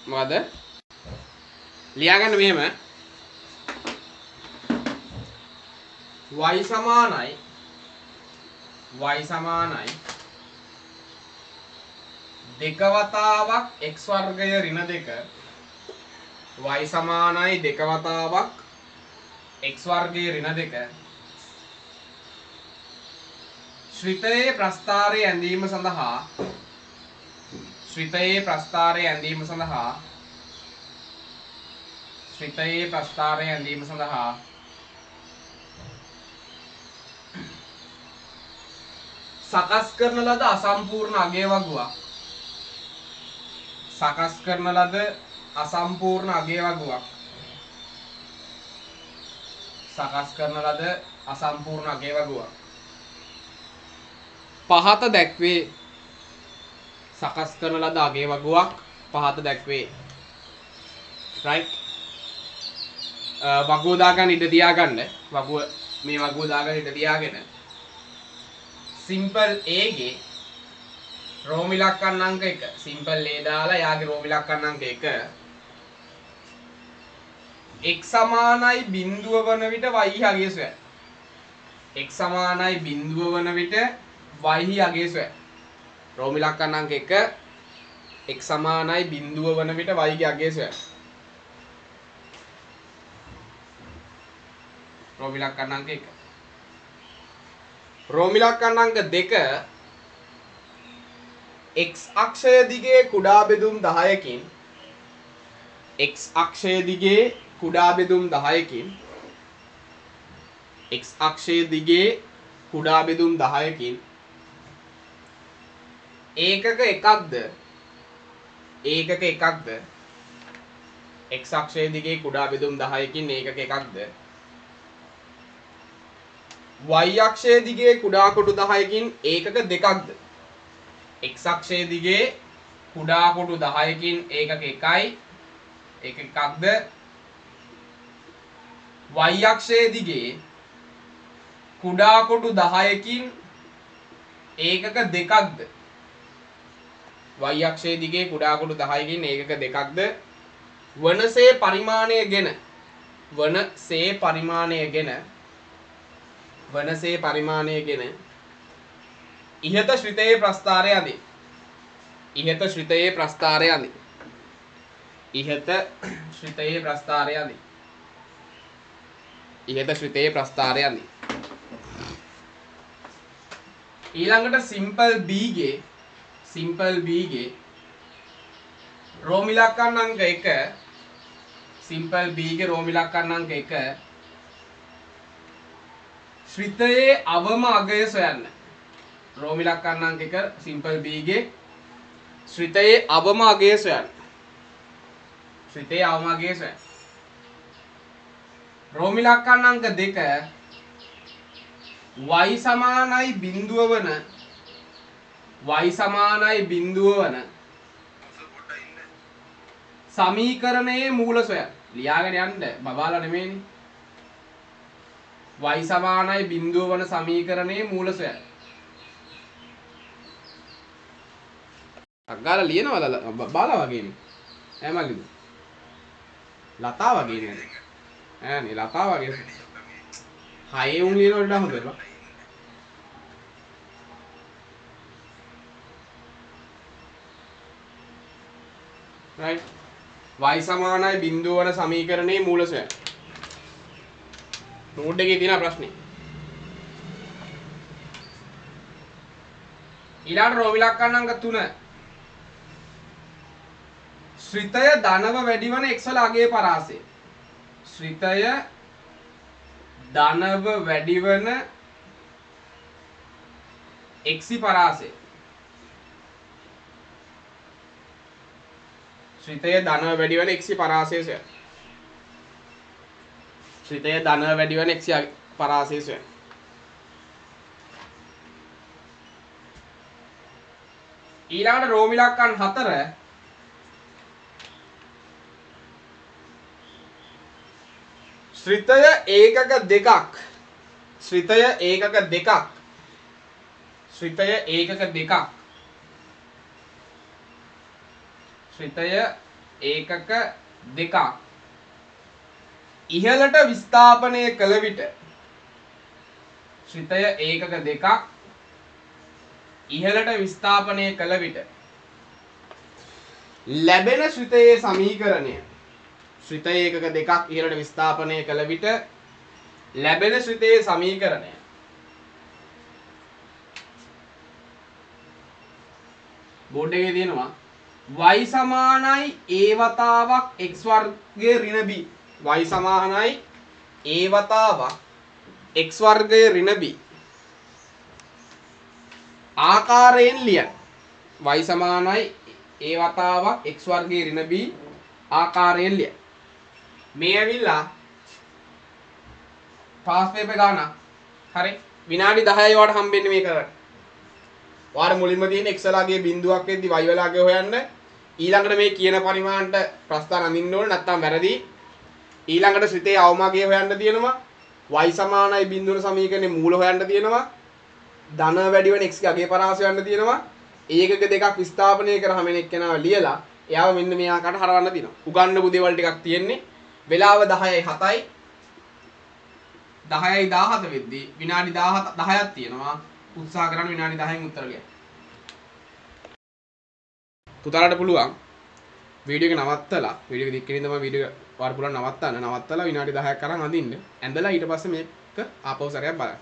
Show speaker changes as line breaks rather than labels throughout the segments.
මොකද ලියාගන්න මෙහෙම y සමානයි දෙක වතාවක් x වර්ගය ඍණ 2 y සමානයි දෙක වතාවක් x වර්ගයේ ඍණ 2 ශ්‍රිතයේ ප්‍රස්ථාරය ඇඳීම සඳහා සකස් කරන ලද අසම්පූර්ණ අගය වගුවක් පහත දැක්වේ right වගුව දාගන්න ඉඩ තියාගන්න වගුව දාගන්න ඉඩ තියාගෙන simple a ගේ රෝම ඉලක්කම් අංක 1 simple a දාලා යාගේ රෝම ඉලක්කම් අංක 1 x සමානයි බිඳුව වන විට y අගය සොයන්න. x සමානයි බිඳුව වන විට y අගය සොයන්න. රෝම ඉලක්කම් අංක 1 x සමානයි බිඳුව වන විට y ගේ අගය සොයන්න. රෝම ඉලක්කම් අංක 1 රෝම ඉලක්කම් අංක 2 x අක්ෂය දිගේ කුඩා බෙදුම් 10කින් ඒකක එකක්ද x අක්ෂය දිගේ කුඩා බෙදුම් 10කින් ඒකක එකක්ද y අක්ෂය දිගේ කුඩා කොටු 10කින් ඒකක දෙකක්ද x අක්ෂය දිගේ කුඩා කොටු 10කින් ඒකක එකයි ඒක එකක්ද y අක්ෂය දිගේ කුඩා කොටු 10කින් ඒකක දෙකක්ද y අක්ෂය දිගේ කුඩා කොටු 10කින් ඒකක දෙකක්ද වනසේ පරිමාණය ගෙන ඉහත ශ්‍රිතයේ ප්‍රස්ථාරය අඳින්. ඉහත ශ්‍රිතයේ ප්‍රස්ථාරය අඳින්. ඊළඟට simple b ගේ රෝම ඉලක්කම් අංක 1 ශ්‍රිතයේ අවම අගය සොයන්න. රෝම ඉලක්කම් අංක 1 simple b ගේ ශ්‍රිතයේ අවම අගය සොයන්න. රෝම ඉලක්කම් අංක 2 y සමානයි බිඳුව වන සමීකරණයේ මූල සොයන්න. ලියාගෙන යන්න බබාලා නෙමෙයිනේ. y සමානයි බිඳුව වන සමීකරණයේ මූල සොයන්න. අග්ගාලා ලියනවා බාලා වගේනේ. ඈ මල්ලිද? ලතා වගේ නේද? ඈනේ ලතා වගේ. හයේ උන් ලියන වලට හොඳද? right y සමානයි බිඳුව වන සමීකරණයේ මූල සොයන්න. නෝඩ් එකේ තියෙන ප්‍රශ්නේ. ඊළඟ රෝම ඉලක්කම් අංක 3 ශ්‍රිතය ධනව වැඩි වන x වල අගයේ පරාසය. ශ්‍රිතය ධනව වැඩි වන x පරාසය. ශ්‍රිතය ධනව වැඩි වන x පරාසය සොයන්න. ඊළඟට රෝම ඉලක්කම් 4 ශ්‍රිතය ඒකක දෙකක් ඒකක දෙකක් ඉහළට විස්ථාපනය කළ විට ශ්‍රිතය ඒකක දෙකක් ඉහළට විස්ථාපනය කළ විට ලැබෙන ශ්‍රිතයේ සමීකරණය ශ්‍රිතය ඒකක දෙකක් ඉහළට විස්ථාපනය කළ විට ලැබෙන ශ්‍රිතයේ සමීකරණය බෝඩ් එකේ තියෙනවා y සමානයි a වතාවක් x වර්ගයේ ඍණ b y සමානයි a වතාවක් x වර්ගයේ ඍණ b ආකාරයෙන් ලියන්න y සමානයි a වතාවක් x වර්ගයේ ඍණ b ආකාරයෙන් ලියන්න මේ ඇවිල්ලා පාස් පේපර් ගන්න හරි විනාඩි 10යි වට හම්බෙන්නේ මේක කරන්න වාර මුලින්ම තියෙන x ලාගේ බිඳුවක් වෙද්දි y ලාගේ හොයන්න ඊළඟට මේ කියන පරිමාණයට ප්‍රස්ථාන අඳින්න ඕනේ නැත්නම් වැරදි ඊළඟට ශ්‍රිතේ අවමාගය හොයන්න තියෙනවා y සමානයි බිඳුවන සමීකරණේ මූල හොයන්න තියෙනවා ධන වැඩි වෙන x ගේ අගේ පරාස හොයන්න තියෙනවා ඒකක දෙකක් විස්ථාපනය කරාම එක්කෙනාව ලියලා එයාව මෙන්න මේ ආකාරයට හරවන්න තියෙනවා උගන්නපු දේවල් ටිකක් තියෙන්නේ වෙලාව 10යි 7යි 10යි 17 වෙද්දී විනාඩි 10ක් තියෙනවා උත්සාහ කරන්න විනාඩි 10න් උත්තර ලියන්න. පුතාලට පුළුවන් වීඩියෝ එක නවත්තලා වීඩියෝ එක දික්කෙනින් තමයි වීඩියෝ වාර පුළුවන් නවත්තලා විනාඩි 10ක් අරන් අඳින්න. ඇඳලා ඊට පස්සේ මේක ආපහු සැරයක් බලන්න.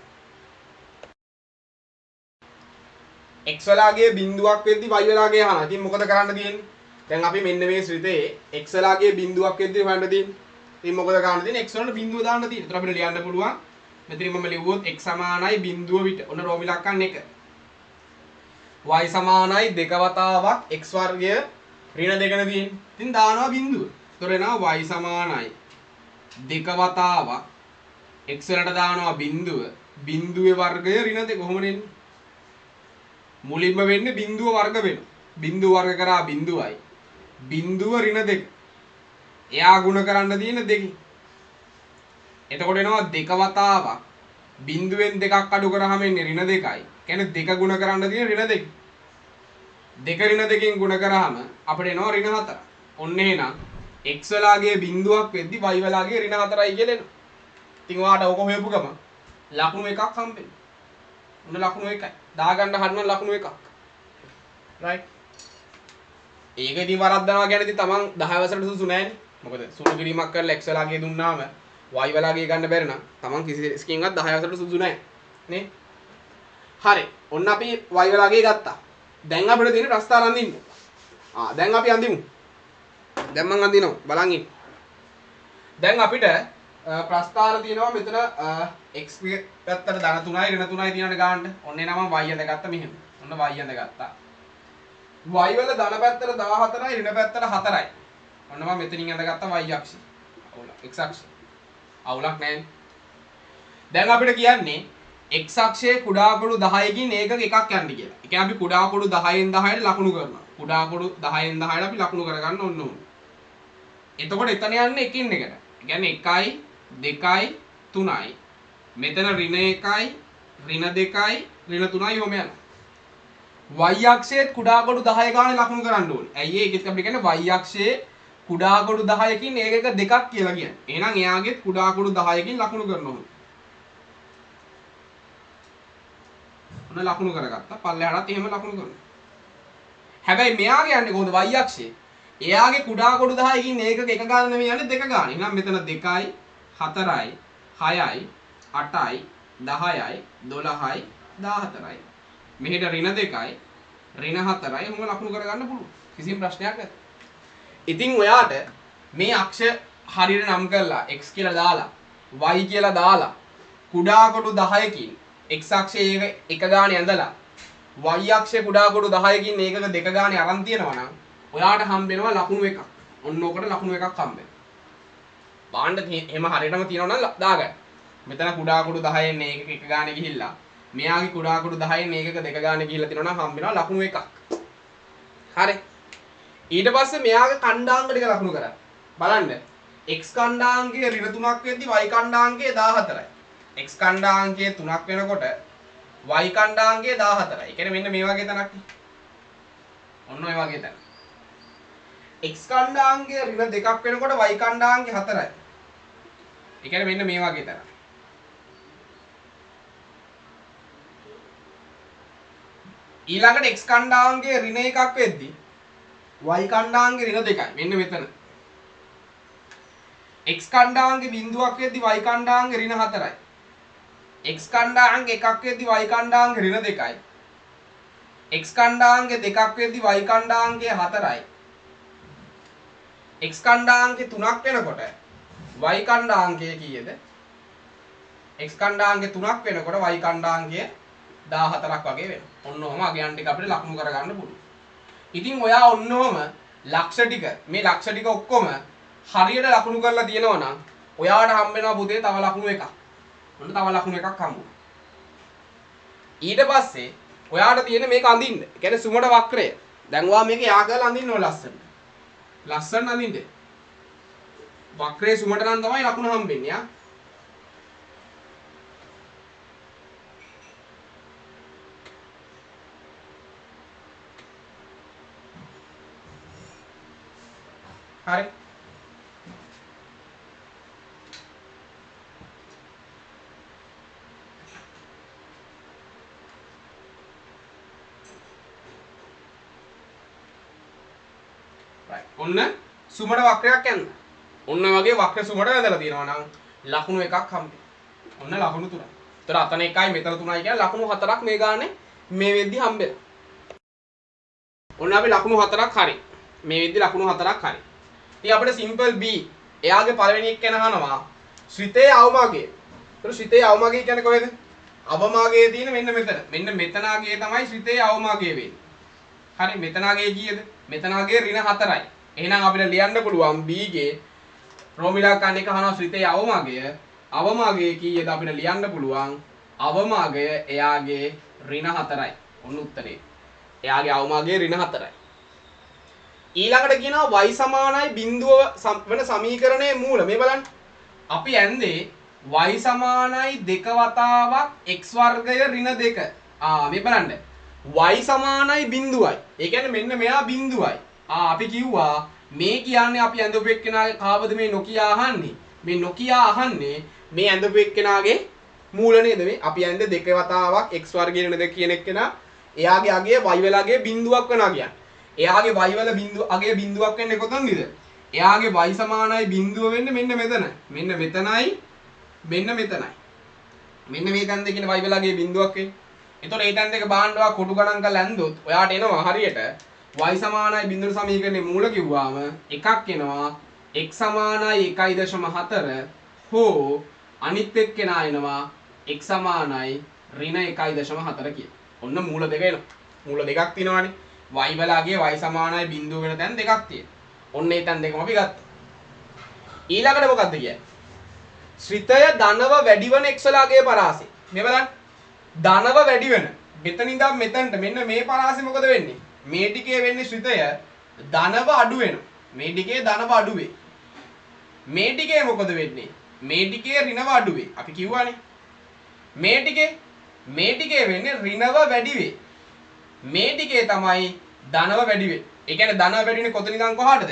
x වලාගේ බිඳුවක් වෙද්දි y වලාගේ අහනවා. ඉතින් මොකද කරන්න තියෙන්නේ? දැන් අපි මෙන්න මේ ශ්‍රිතේ x වලාගේ බිඳුවක් වෙද්දි හොයන්න තියෙන්නේ. ඉතින් මොකද කරන්න තියෙන්නේ? x වලට බිඳුව දාන්න තියෙන්නේ. ඒතර අපිට ලියන්න පුළුවන් මෙතන මම ලිව්වොත් x සමානයි බිඳුව විට ඔන්න රෝම ඉලක්කම් 1 y සමානයි 2 වතාවක් x වර්ගය ඍණ 2 නේ තියෙන්නේ. ඉතින් දානවා බිඳුව. ඒතර එනවා y සමානයි 2 වතාවක් x වලට දානවා බිඳුව. බිඳුවේ වර්ගය ඍණ 2 කොහොමද එන්නේ? මුලින්ම වෙන්නේ බිඳුව වර්ග වෙනවා. බිඳුව වර්ග කරා බිඳුවයි. බිඳුව ඍණ 2. එයා ගුණ කරන්න තියෙන 2කින්. එතකොට එනවා 2 වතාවක් බිඳුවෙන් 2ක් අඩු කරාම එන්නේ ඍණ 2යි. කියන්නේ 2 ගුණ කරන්න තියෙන ඍණ 2. 2 ඍණ 2කින් ගුණ කරාම අපිට එනවා ඍණ 4. ඔන්න එහෙනම් x වලාගේ බිඳුවක් වෙද්දි y වලාගේ ඍණ 4යි කියලා එනවා. ඉතින් ඔයාට ඕක හොයපු ගම ලකුණු එකක් හම්බෙන්නේ. ඔන්න ලකුණු 1යි. දාගන්න හරිනම් ලකුණු 1ක්. right. ඒක ඉතින් වරද්දනවා කියන්නේ ඉතින් තමන් 10 වසරට සුසු නැහැනේ. මොකද සුළු කිරීමක් කරලා x වලාගේ දුන්නාම y වලාගේ ගන්න බැරි නම් තමන් කිසිකින්වත් 10 වසරට සුසු නැහැ. නේ? හරි. ඔන්න අපි y වලාගේ ගත්තා. දැන් අපිට තියෙන ප්‍රස්ථාර අඳින්න. දැන් අපි අඳිමු. දැන් මම අඳිනවා. බලන් ඉන්න. දැන් අපිට ප්‍රස්ථාර තියෙනවා මෙතන x පැත්තට ධන 3යි ඍණ 3යි තියෙනවනේ ගන්න. ඔන්න එනවා මම y අඳගත්තා මෙහෙම. ඔන්න y අඳගත්තා. y වල ධන පැත්තට 14යි ඍණ පැත්තට 4යි. ඔන්න මම මෙතනින් අඳගත්තා y අක්ෂය. අවුලක් x අක්ෂය. අවුලක් නැහැ. දැන් අපිට කියන්නේ x අක්ෂයේ කුඩා කොටු 10කින් ඒකක එකක් යන්න කියලා. ඒ කියන්නේ අපි කුඩා කොටු 10න් 10ට ලකුණු කරනවා. කුඩා කොටු 10න් 10ට අපි ලකුණු කරගන්න ඕන ඕනේ. එතකොට එතන යන්නේ එකින් එකට. ඒ කියන්නේ 1යි 2යි 3යි. මෙතන ඍණ 1යි ඍණ 2යි ඍණ 3යි ඔහොම යනවා. y අක්ෂයේ කුඩා කොටු 10 ගානේ ලකුණු කරන්න ඕනේ. ඇයි ඒකත් අපි කියන්නේ y අක්ෂයේ කුඩා කොටු 10කින් ඒකක දෙකක් කියලා කියන්නේ. එහෙනම් එයාගේ කුඩා කොටු 10කින් ලකුණු කරනවා. ඔන්න ලකුණු කරගත්තා. පල්ලෙහාටත් එහෙම ලකුණු කරනවා. හැබැයි මෙයාගේ යන්නේ කොහොමද y අක්ෂයේ? එයාගේ කුඩා කොටු 10කින් ඒකක එක ගාන නෙමෙයි යන්නේ දෙක ගාන. එහෙනම් මෙතන 2යි 4යි 6යි 8යි 10යි 12යි 14යි. මෙහෙට ඍණ 2යි ඍණ 4යි ඔහොම ලකුණු කරගන්න පුළුවන්. කිසිම ප්‍රශ්නයක් නැහැ. ඉතින් ඔයාට මේ අක්ෂ හරියට නම් කරලා x කියලා දාලා y කියලා දාලා කුඩා කොටු 10කින් x අක්ෂයේ එක ගානේ ඇඳලා y අක්ෂයේ කුඩා කොටු 10කින් ඒකක දෙක ගානේ අරන් තියනවා නම් ඔයාට හම්බ වෙනවා ලකුණු එකක්. ඔන්න ඕකට ලකුණු එකක් හම්බ වෙනවා. බාණ්ඩ එහෙම හරියටම තියනවා නම් දාගන්න. මෙතන කුඩා කොටු 10න් මේකක එක ගානේ ගිහිල්ලා මෙයාගේ කුඩා කොටු 10න් මේකක දෙක ගානේ ගිහිල්ලා තියනවා නම් හම්බ වෙනවා ලකුණු එකක්. හරි. ඊට පස්සේ මෙයාගේ කණ්ඩාංග ටික ලකුණු කරා. බලන්න. x කණ්ඩාංගයේ ඍණ 3ක් වෙද්දි y කණ්ඩාංගයේ 14යි. x කණ්ඩාංගයේ 3ක් වෙනකොට y කණ්ඩාංගයේ 14යි. ඒ කියන්නේ මෙන්න මේ වගේ තැනක්. ඔන්න ඔය වගේ තැන. x කණ්ඩාංගය ඍණ 2ක් වෙනකොට y කණ්ඩාංගය 4යි. ඒ කියන්නේ මෙන්න මේ වගේ තරම්. ඊළඟට x කණ්ඩාංගයේ ඍණ 1ක් වෙද්දි y කණ්ඩාංගයේ ඍණ 2යි. මෙන්න මෙතන. x කණ්ඩාංගයේ බිඳුවක් වෙද්දි y කණ්ඩාංගයේ ඍණ 4යි. x කණ්ඩාංගයේ 1ක් වෙද්දි y කණ්ඩාංගයේ ඍණ 2යි. x කණ්ඩාංගයේ 2ක් වෙද්දි y කණ්ඩාංගයේ 4යි. x කණ්ඩාංගයේ 3ක් වෙනකොට y කණ්ඩාංගය කීයද? x කණ්ඩාංගයේ 3ක් වෙනකොට y කණ්ඩාංගය 14ක් වගේ වෙනවා. ඔන්න ඔහම අගයන් ටික අපිට ලකුණු කරගන්න පුළුවන්. ඉතින් ඔයා ඔන්න ඔහම ලක්ෂ ටික මේ ලක්ෂ ටික ඔක්කොම හරියට ලකුණු කරලා තියෙනවා නම් ඔයාට හම්බ වෙනවා පුතේ තව ලකුණු එකක්. ඔන්න තව ලකුණු එකක් හම්බුනා. ඊට පස්සේ ඔයාට තියෙන මේක අඳින්න. ඒ කියන්නේ සුමඩ වක්‍රය. දැන් ඔයා මේක යා කරලා අඳින්න ඕන ලස්සනට. ලස්සනට අඳින්න. වක්‍රයේ සුමඩ නම් තමයි ලකුණු හම්බෙන්නේ යා. හරි. ඔන්න සුමඩ වක්‍රයක් යන්න. ඔන්න වගේ වක්‍ර සුමඩ වැදලා තියෙනවා නම් ලකුණු එකක් හම්බෙයි. ඔන්න ලකුණු 3යි. ඒතර අතන 1යි මෙතන 3යි කියන්නේ ලකුණු 4ක් මේ ගානේ මේ වෙද්දි හම්බෙලා. ඔන්න අපි ලකුණු 4ක් හරි. මේ වෙද්දි ලකුණු 4ක් හරි. ඉතින් අපිට සිම්පල් B එයාගේ පළවෙනි එක ගැන අහනවා ශ්‍රිතයේ අවමාගය. ඒතර ශ්‍රිතයේ අවමාගය කියන්නේ කොහෙද? අවමාගයේ තියෙන මෙන්න මෙතන. මෙන්න මෙතනාගේ තමයි ශ්‍රිතයේ අවමාගය වෙන්නේ. හරි මෙතනාගේ කීයද? මෙතනාගේ ඍණ 4යි. එහෙනම් අපිට ලියන්න පුළුවන් B ගේ රෝමිලාකන් එක අහනවා ශ්‍රිතයේ අවමාගය. අවමාගය කීයද අපිට ලියන්න පුළුවන්? අවමාගය එයාගේ ඍණ 4යි. ඔන්න උත්තරේ. එයාගේ අවමාගය ඍණ 4යි. ඊළඟට කියනවා y සමානයි බිඳුව වෙන සමීකරණයේ මූල. මේ බලන්න. අපි ඇන්දේ y සමානයි 2 වතාවක් x වර්ගය ඍණ 2. මේ බලන්න. y සමානයි බිඳුවයි. ඒ කියන්නේ මෙන්න මෙයා බිඳුවයි. අපි කිව්වා මේ කියන්නේ අපි ඇඳපු එක්කෙනාගේ කාවද මේ නොකියා අහන්නේ. මේ නොකියා අහන්නේ මේ ඇඳපු එක්කෙනාගේ මූල නේද මේ? අපි ඇන්දේ 2 වතාවක් x වර්ගය ඍණ 2 කියන එක්කෙනා එයාගේ අගය y වලගේ බිඳුවක් වෙනවා කියන්නේ. එයාගේ y වල බිඳුව අගේ බිඳුවක් වෙන්නේ කොතනද? එයාගේ y සමානයි බිඳුව වෙන්නේ මෙන්න මෙතන. මෙන්න මෙතනයි මෙන්න මෙතනයි. මෙන්න මේ තැන දෙකේ y වලගේ බිඳුවක් වෙන්නේ. එතකොට ඒ තැන දෙක බාණ්ඩවා කොටු ගණන් කරලා ඇන්දොත් ඔයාට එනවා හරියට y සමානයි බිඳුව සමීකරණේ මූල කිව්වාම එකක් එනවා x සමානයි 1.4 හෝ අනිත් එක්කෙනා එනවා x සමානයි ඍණ 1.4 කියලා. ඔන්න මූල දෙක එනවා. මූල දෙකක් තියෙනවානේ. y වලගේ y සමානයි බිඳුව වෙන තැන් දෙකක් තියෙනවා. ඔන්න ඒ තැන් දෙකම අපි ගත්තා. ඊළඟට මොකක්ද කියන්නේ? ශ්‍රිතය ධනව වැඩි වන x වලගේ පරාසය. මේ බලන්න. ධනව වැඩි වෙන. මෙතන ඉඳන් මෙතනට මෙන්න මේ පරාසය මොකද වෙන්නේ? මේ ටිකේ වෙන්නේ ශ්‍රිතය ධනව අඩු වෙනවා. මේ ටිකේ ධනව අඩු වෙයි. මේ ටිකේ මොකද වෙන්නේ? මේ ටිකේ ඍණව අඩු වෙයි. අපි කිව්වානේ. මේ ටිකේ වෙන්නේ ඍණව වැඩි වෙයි. මේ ටිකේ තමයි ධනව වැඩි වෙන්නේ. ඒ කියන්නේ ධනව වැඩි වෙන්නේ කොතන ඉඳන් කොහාටද?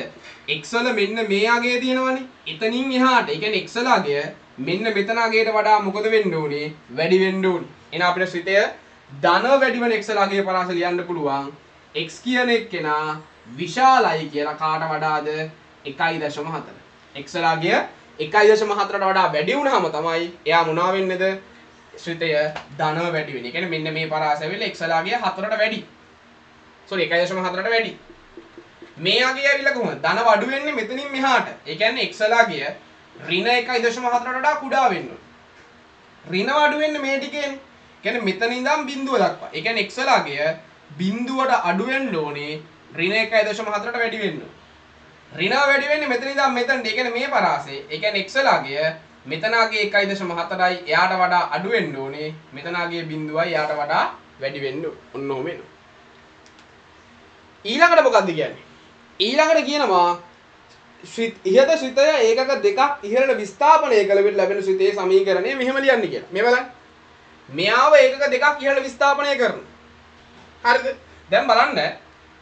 x වල මෙන්න මේ අගය තියෙනවනේ. එතනින් එහාට. ඒ කියන්නේ x වල අගය මෙන්න මෙතන අගයට වඩා මොකද වෙන්න ඕනේ? වැඩි වෙන්න ඕනේ. එහෙනම් අපිට ශ්‍රිතය ධනව වැඩි වෙන x වල අගය පරාස ලියන්න පුළුවන්. x කියන එක්කෙනා විශාලයි කියලා කාට වඩාද? 1.4. x වල අගය 1.4ට වඩා වැඩි වුණාම තමයි එයා මොනවා වෙන්නේද? ශ්‍රිතය ධනව වැඩි වෙන්නේ. ඒ කියන්නේ මෙන්න මේ පරාස ඇවිල්ලා x වල අගය 4ට වැඩි. sorry 1.4ට වැඩි. මේ අගය ඇවිල්ලා කොහොමද? ධනව අඩු වෙන්නේ මෙතනින් මෙහාට. ඒ කියන්නේ x වල අගය ඍණ 1.4ට වඩා කුඩා වෙන්න ඕනේ. ඍණව අඩු වෙන්නේ මේ ටිකේනේ. ඒ කියන්නේ මෙතන ඉඳන් බිඳුව දක්වා. ඒ කියන්නේ x වල අගය බිඳුවට අඩු වෙන්න ඕනේ. ඍණ 1.4ට වැඩි වෙන්න ඕනේ. ඍණව වැඩි වෙන්නේ මෙතන ඉඳන් මෙතනට. ඒ කියන්නේ මේ පරාසය. ඒ කියන්නේ x වල අගය මෙතන අගය 1.4යි එයාට වඩා අඩු වෙන්න ඕනේ. මෙතන අගය බිඳුවයි එයාට වඩා වැඩි වෙන්න ඕන ඔහොම එනවා. ඊළඟට මොකක්ද කියන්නේ? ඊළඟට කියනවා ඉහත ශ්‍රිතය ඒකක දෙකක් ඉහළට විස්ථාපනය කළ විට ලැබෙන ශ්‍රිතයේ සමීකරණය මෙහෙම ලියන්න කියලා. මේ බලන්න. මෙයාව ඒකක දෙකක් ඉහළට විස්ථාපනය කරනවා. හරිද? දැන් බලන්න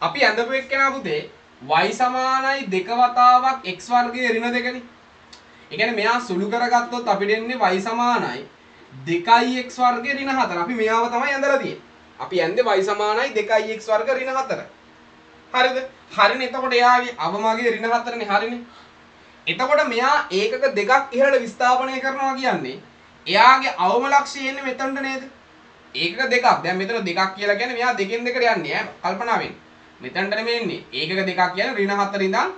අපි ඇඳපු එක්කෙනා පුතේ y සමානයි 2 වතාවක් x වර්ගයේ ඍණ 2නේ. ඒ කියන්නේ මෙයා සුළු කරගත්තොත් අපිට එන්නේ y සමානයි 2x වර්ගයේ ඍණ 4. අපි මෙයාව තමයි ඇඳලා තියෙන්නේ. අපි ඇඳේ y සමානයි 2x වර්ග ඍණ 4. හරිද? හරිනේ. එතකොට එයාගේ අවමගේ ඍණ 4නේ. හරිනේ. එතකොට මෙයා ඒකක දෙකක් ඉහළට විස්ථාපනය කරනවා කියන්නේ එයාගේ අවම ලක්ෂය එන්නේ මෙතනට නේද? ඒකක දෙකක්. දැන් මෙතන දෙකක් කියලා කියන්නේ මෙයා දෙකෙන් දෙකට යන්නේ ඈ. කල්පනා වෙන්න. මෙතනට නෙමෙයි එන්නේ. ඒකක දෙකක් කියන්නේ ඍණ 4 ඉඳන්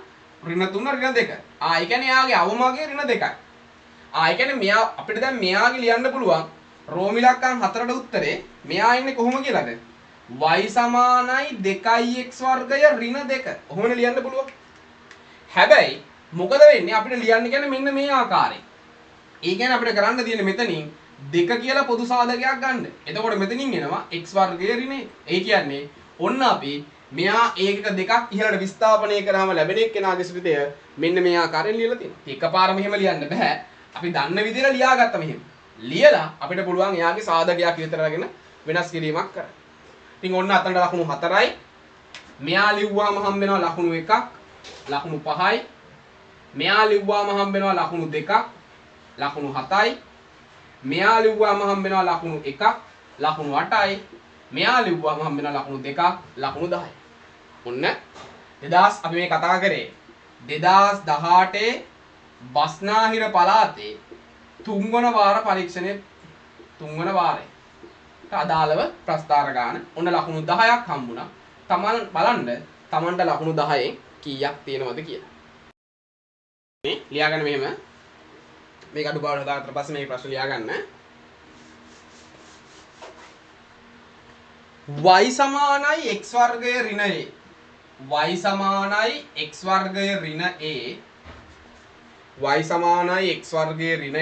ඍණ 3 ඍණ 2. ඒ කියන්නේ එයාගේ අවමගේ ඍණ 2යි. ඒ කියන්නේ මෙයා අපිට දැන් මෙයාගේ ලියන්න පුළුවන් රෝම ඉලක්කම් 4ට උත්තරේ මෙයා ඉන්නේ කොහොම කියලාද? y සමානයි 2x වර්ගය ඍණ 2. ඔහොමනේ ලියන්න පුළුවන්. හැබැයි මොකද වෙන්නේ අපිට ලියන්න කියන්නේ මෙන්න මේ ආකාරයෙන්. ඒ කියන්නේ අපිට කරන්න තියෙන්නේ මෙතනින් 2 කියලා පොදු සාධකයක් ගන්න. එතකොට මෙතනින් එනවා x වර්ගයේ ඍණ 1. ඒ කියන්නේ ඔන්න අපි මෙයා ඒකක දෙකක් ඉහළට විස්ථාපනය කරාම ලැබෙන එක්කෙනාගේ ශ්‍රිතය මෙන්න මේ ආකාරයෙන් ලියලා තියෙනවා. එකපාර මෙහෙම ලියන්න බෑ. අපි දන්න විදිහට ලියාගත්තා මෙහෙම. ලියලා අපිට පුළුවන් එයාගේ සාධකයක් විතර අරගෙන වෙනස් කිරීමක් කරන්න. ඉතින් ඔන්න අතන ලකුණු 4යි. මෙයා ලිව්වාම හම්බ වෙනවා ලකුණු 1ක්, ලකුණු 5යි. මෙයා ලිව්වාම හම්බ වෙනවා ලකුණු 2ක්, ලකුණු 7යි. මෙයා ලිව්වාම හම්බ වෙනවා ලකුණු 1ක්, ලකුණු 8යි. මෙයා ලිව්වාම හම්බ වෙනවා ලකුණු 2ක්, ලකුණු 10යි. ඔන්න 2000 අපි මේ කතා කරේ 2018 බස්නාහිර පළාතේ 3 වන වාර පරීක්ෂණයේ 3 වන වාරයට අදාළව ප්‍රස්ථාර ගාන ඔන්න ලකුණු 10ක් හම්බුණා. තමන් බලන්න තමන්ට ලකුණු 10න් කීයක් තියෙනවද කියලා. මේ ලියාගන්න මෙහෙම මේක අඩුපාඩු හදාගත්තට පස්සේ මේ ප්‍රශ්න ලියාගන්න. y සමානයි x වර්ගය ඍණ a. y සමානයි x වර්ගය ඍණ a. y සමානයි x වර්ගයේ ඍණ a.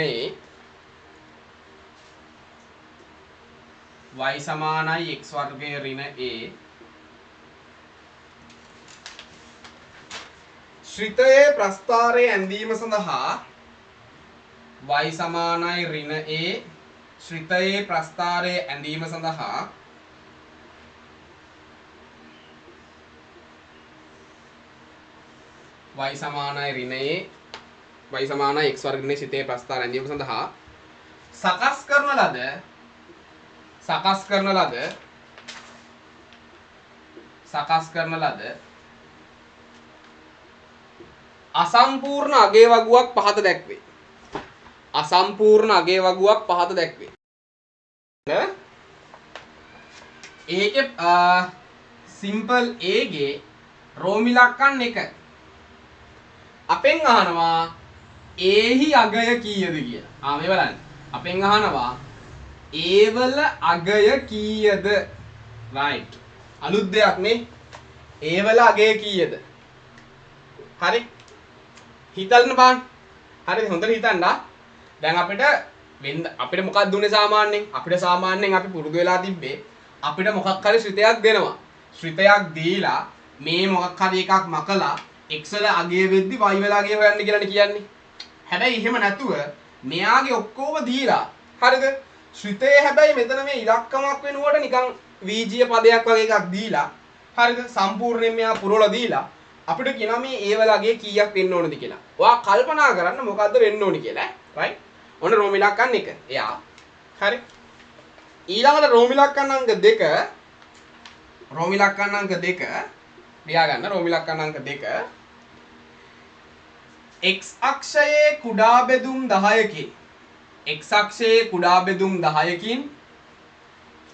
y සමානයි x වර්ගයේ ඍණ a. ශ්‍රිතයේ ප්‍රස්ථාරයේ ඇඳීම සඳහා y සමානයි ඍණ a. ශ්‍රිතයේ ප්‍රස්ථාරයේ ඇඳීම සඳහා y සමානයි ඍණ a. y සමානයි x වර්ගයේ ශ්‍රිතයේ ප්‍රස්ථාර ඇඳීම සඳහා සකස් කරන ලද අසම්පූර්ණ අගේ වගුවක් පහත දැක්වේ. අසම්පූර්ණ අගේ වගුවක් පහත දැක්වේ. ඒකේ සිම්පල් a ගේ රෝම ඉලක්කම් 1. අපෙන් අහනවා a හි අගය කීයද කියලා. මේ බලන්න. අපෙන් අහනවා a වල අගය කීයද? right. අලුත් දෙයක් නේ. a වල අගය කීයද? හරි. හිතන්න බලන්න. හරිද? හොඳට හිතන්න. දැන් අපිට මොකක්ද දුන්නේ සාමාන්‍යයෙන්? අපිට සාමාන්‍යයෙන් අපි පුරුදු වෙලා තිබ්බේ අපිට මොකක් හරි ශ්‍රිතයක් දෙනවා. ශ්‍රිතයක් දීලා මේ මොකක් හරි එකක් මකලා x වල අගය වෙද්දි y වල අගය හොයන්න කියලානේ කියන්නේ. හැබැයි එහෙම නැතුව මෙයාගේ ඔක්කොම දීලා හරිද? ශ්‍රිතයේ හැබැයි මෙතන මේ ඉලක්කමක් වෙනුවට නිකන් වීජීය පදයක් වගේ එකක් දීලා හරිද? සම්පූර්ණයෙන් මෙයා පුරවලා දීලා අපිට කියනවා මේ ඒ වල අගය කීයක් වෙන්න ඕනද කියලා. ඔයා කල්පනා කරන්න මොකද්ද වෙන්න ඕනි කියලා. right? ඔන්න රෝම ඉලක්කම් 1. එයා. හරි. ඊළඟට රෝම ඉලක්කම් අංක 2. රෝම ඉලක්කම් අංක 2 ලියා ගන්න. රෝම ඉලක්කම් අංක 2 x අක්ෂයේ කුඩා බෙදුම් 10කින් x අක්ෂයේ කුඩා බෙදුම් 10කින්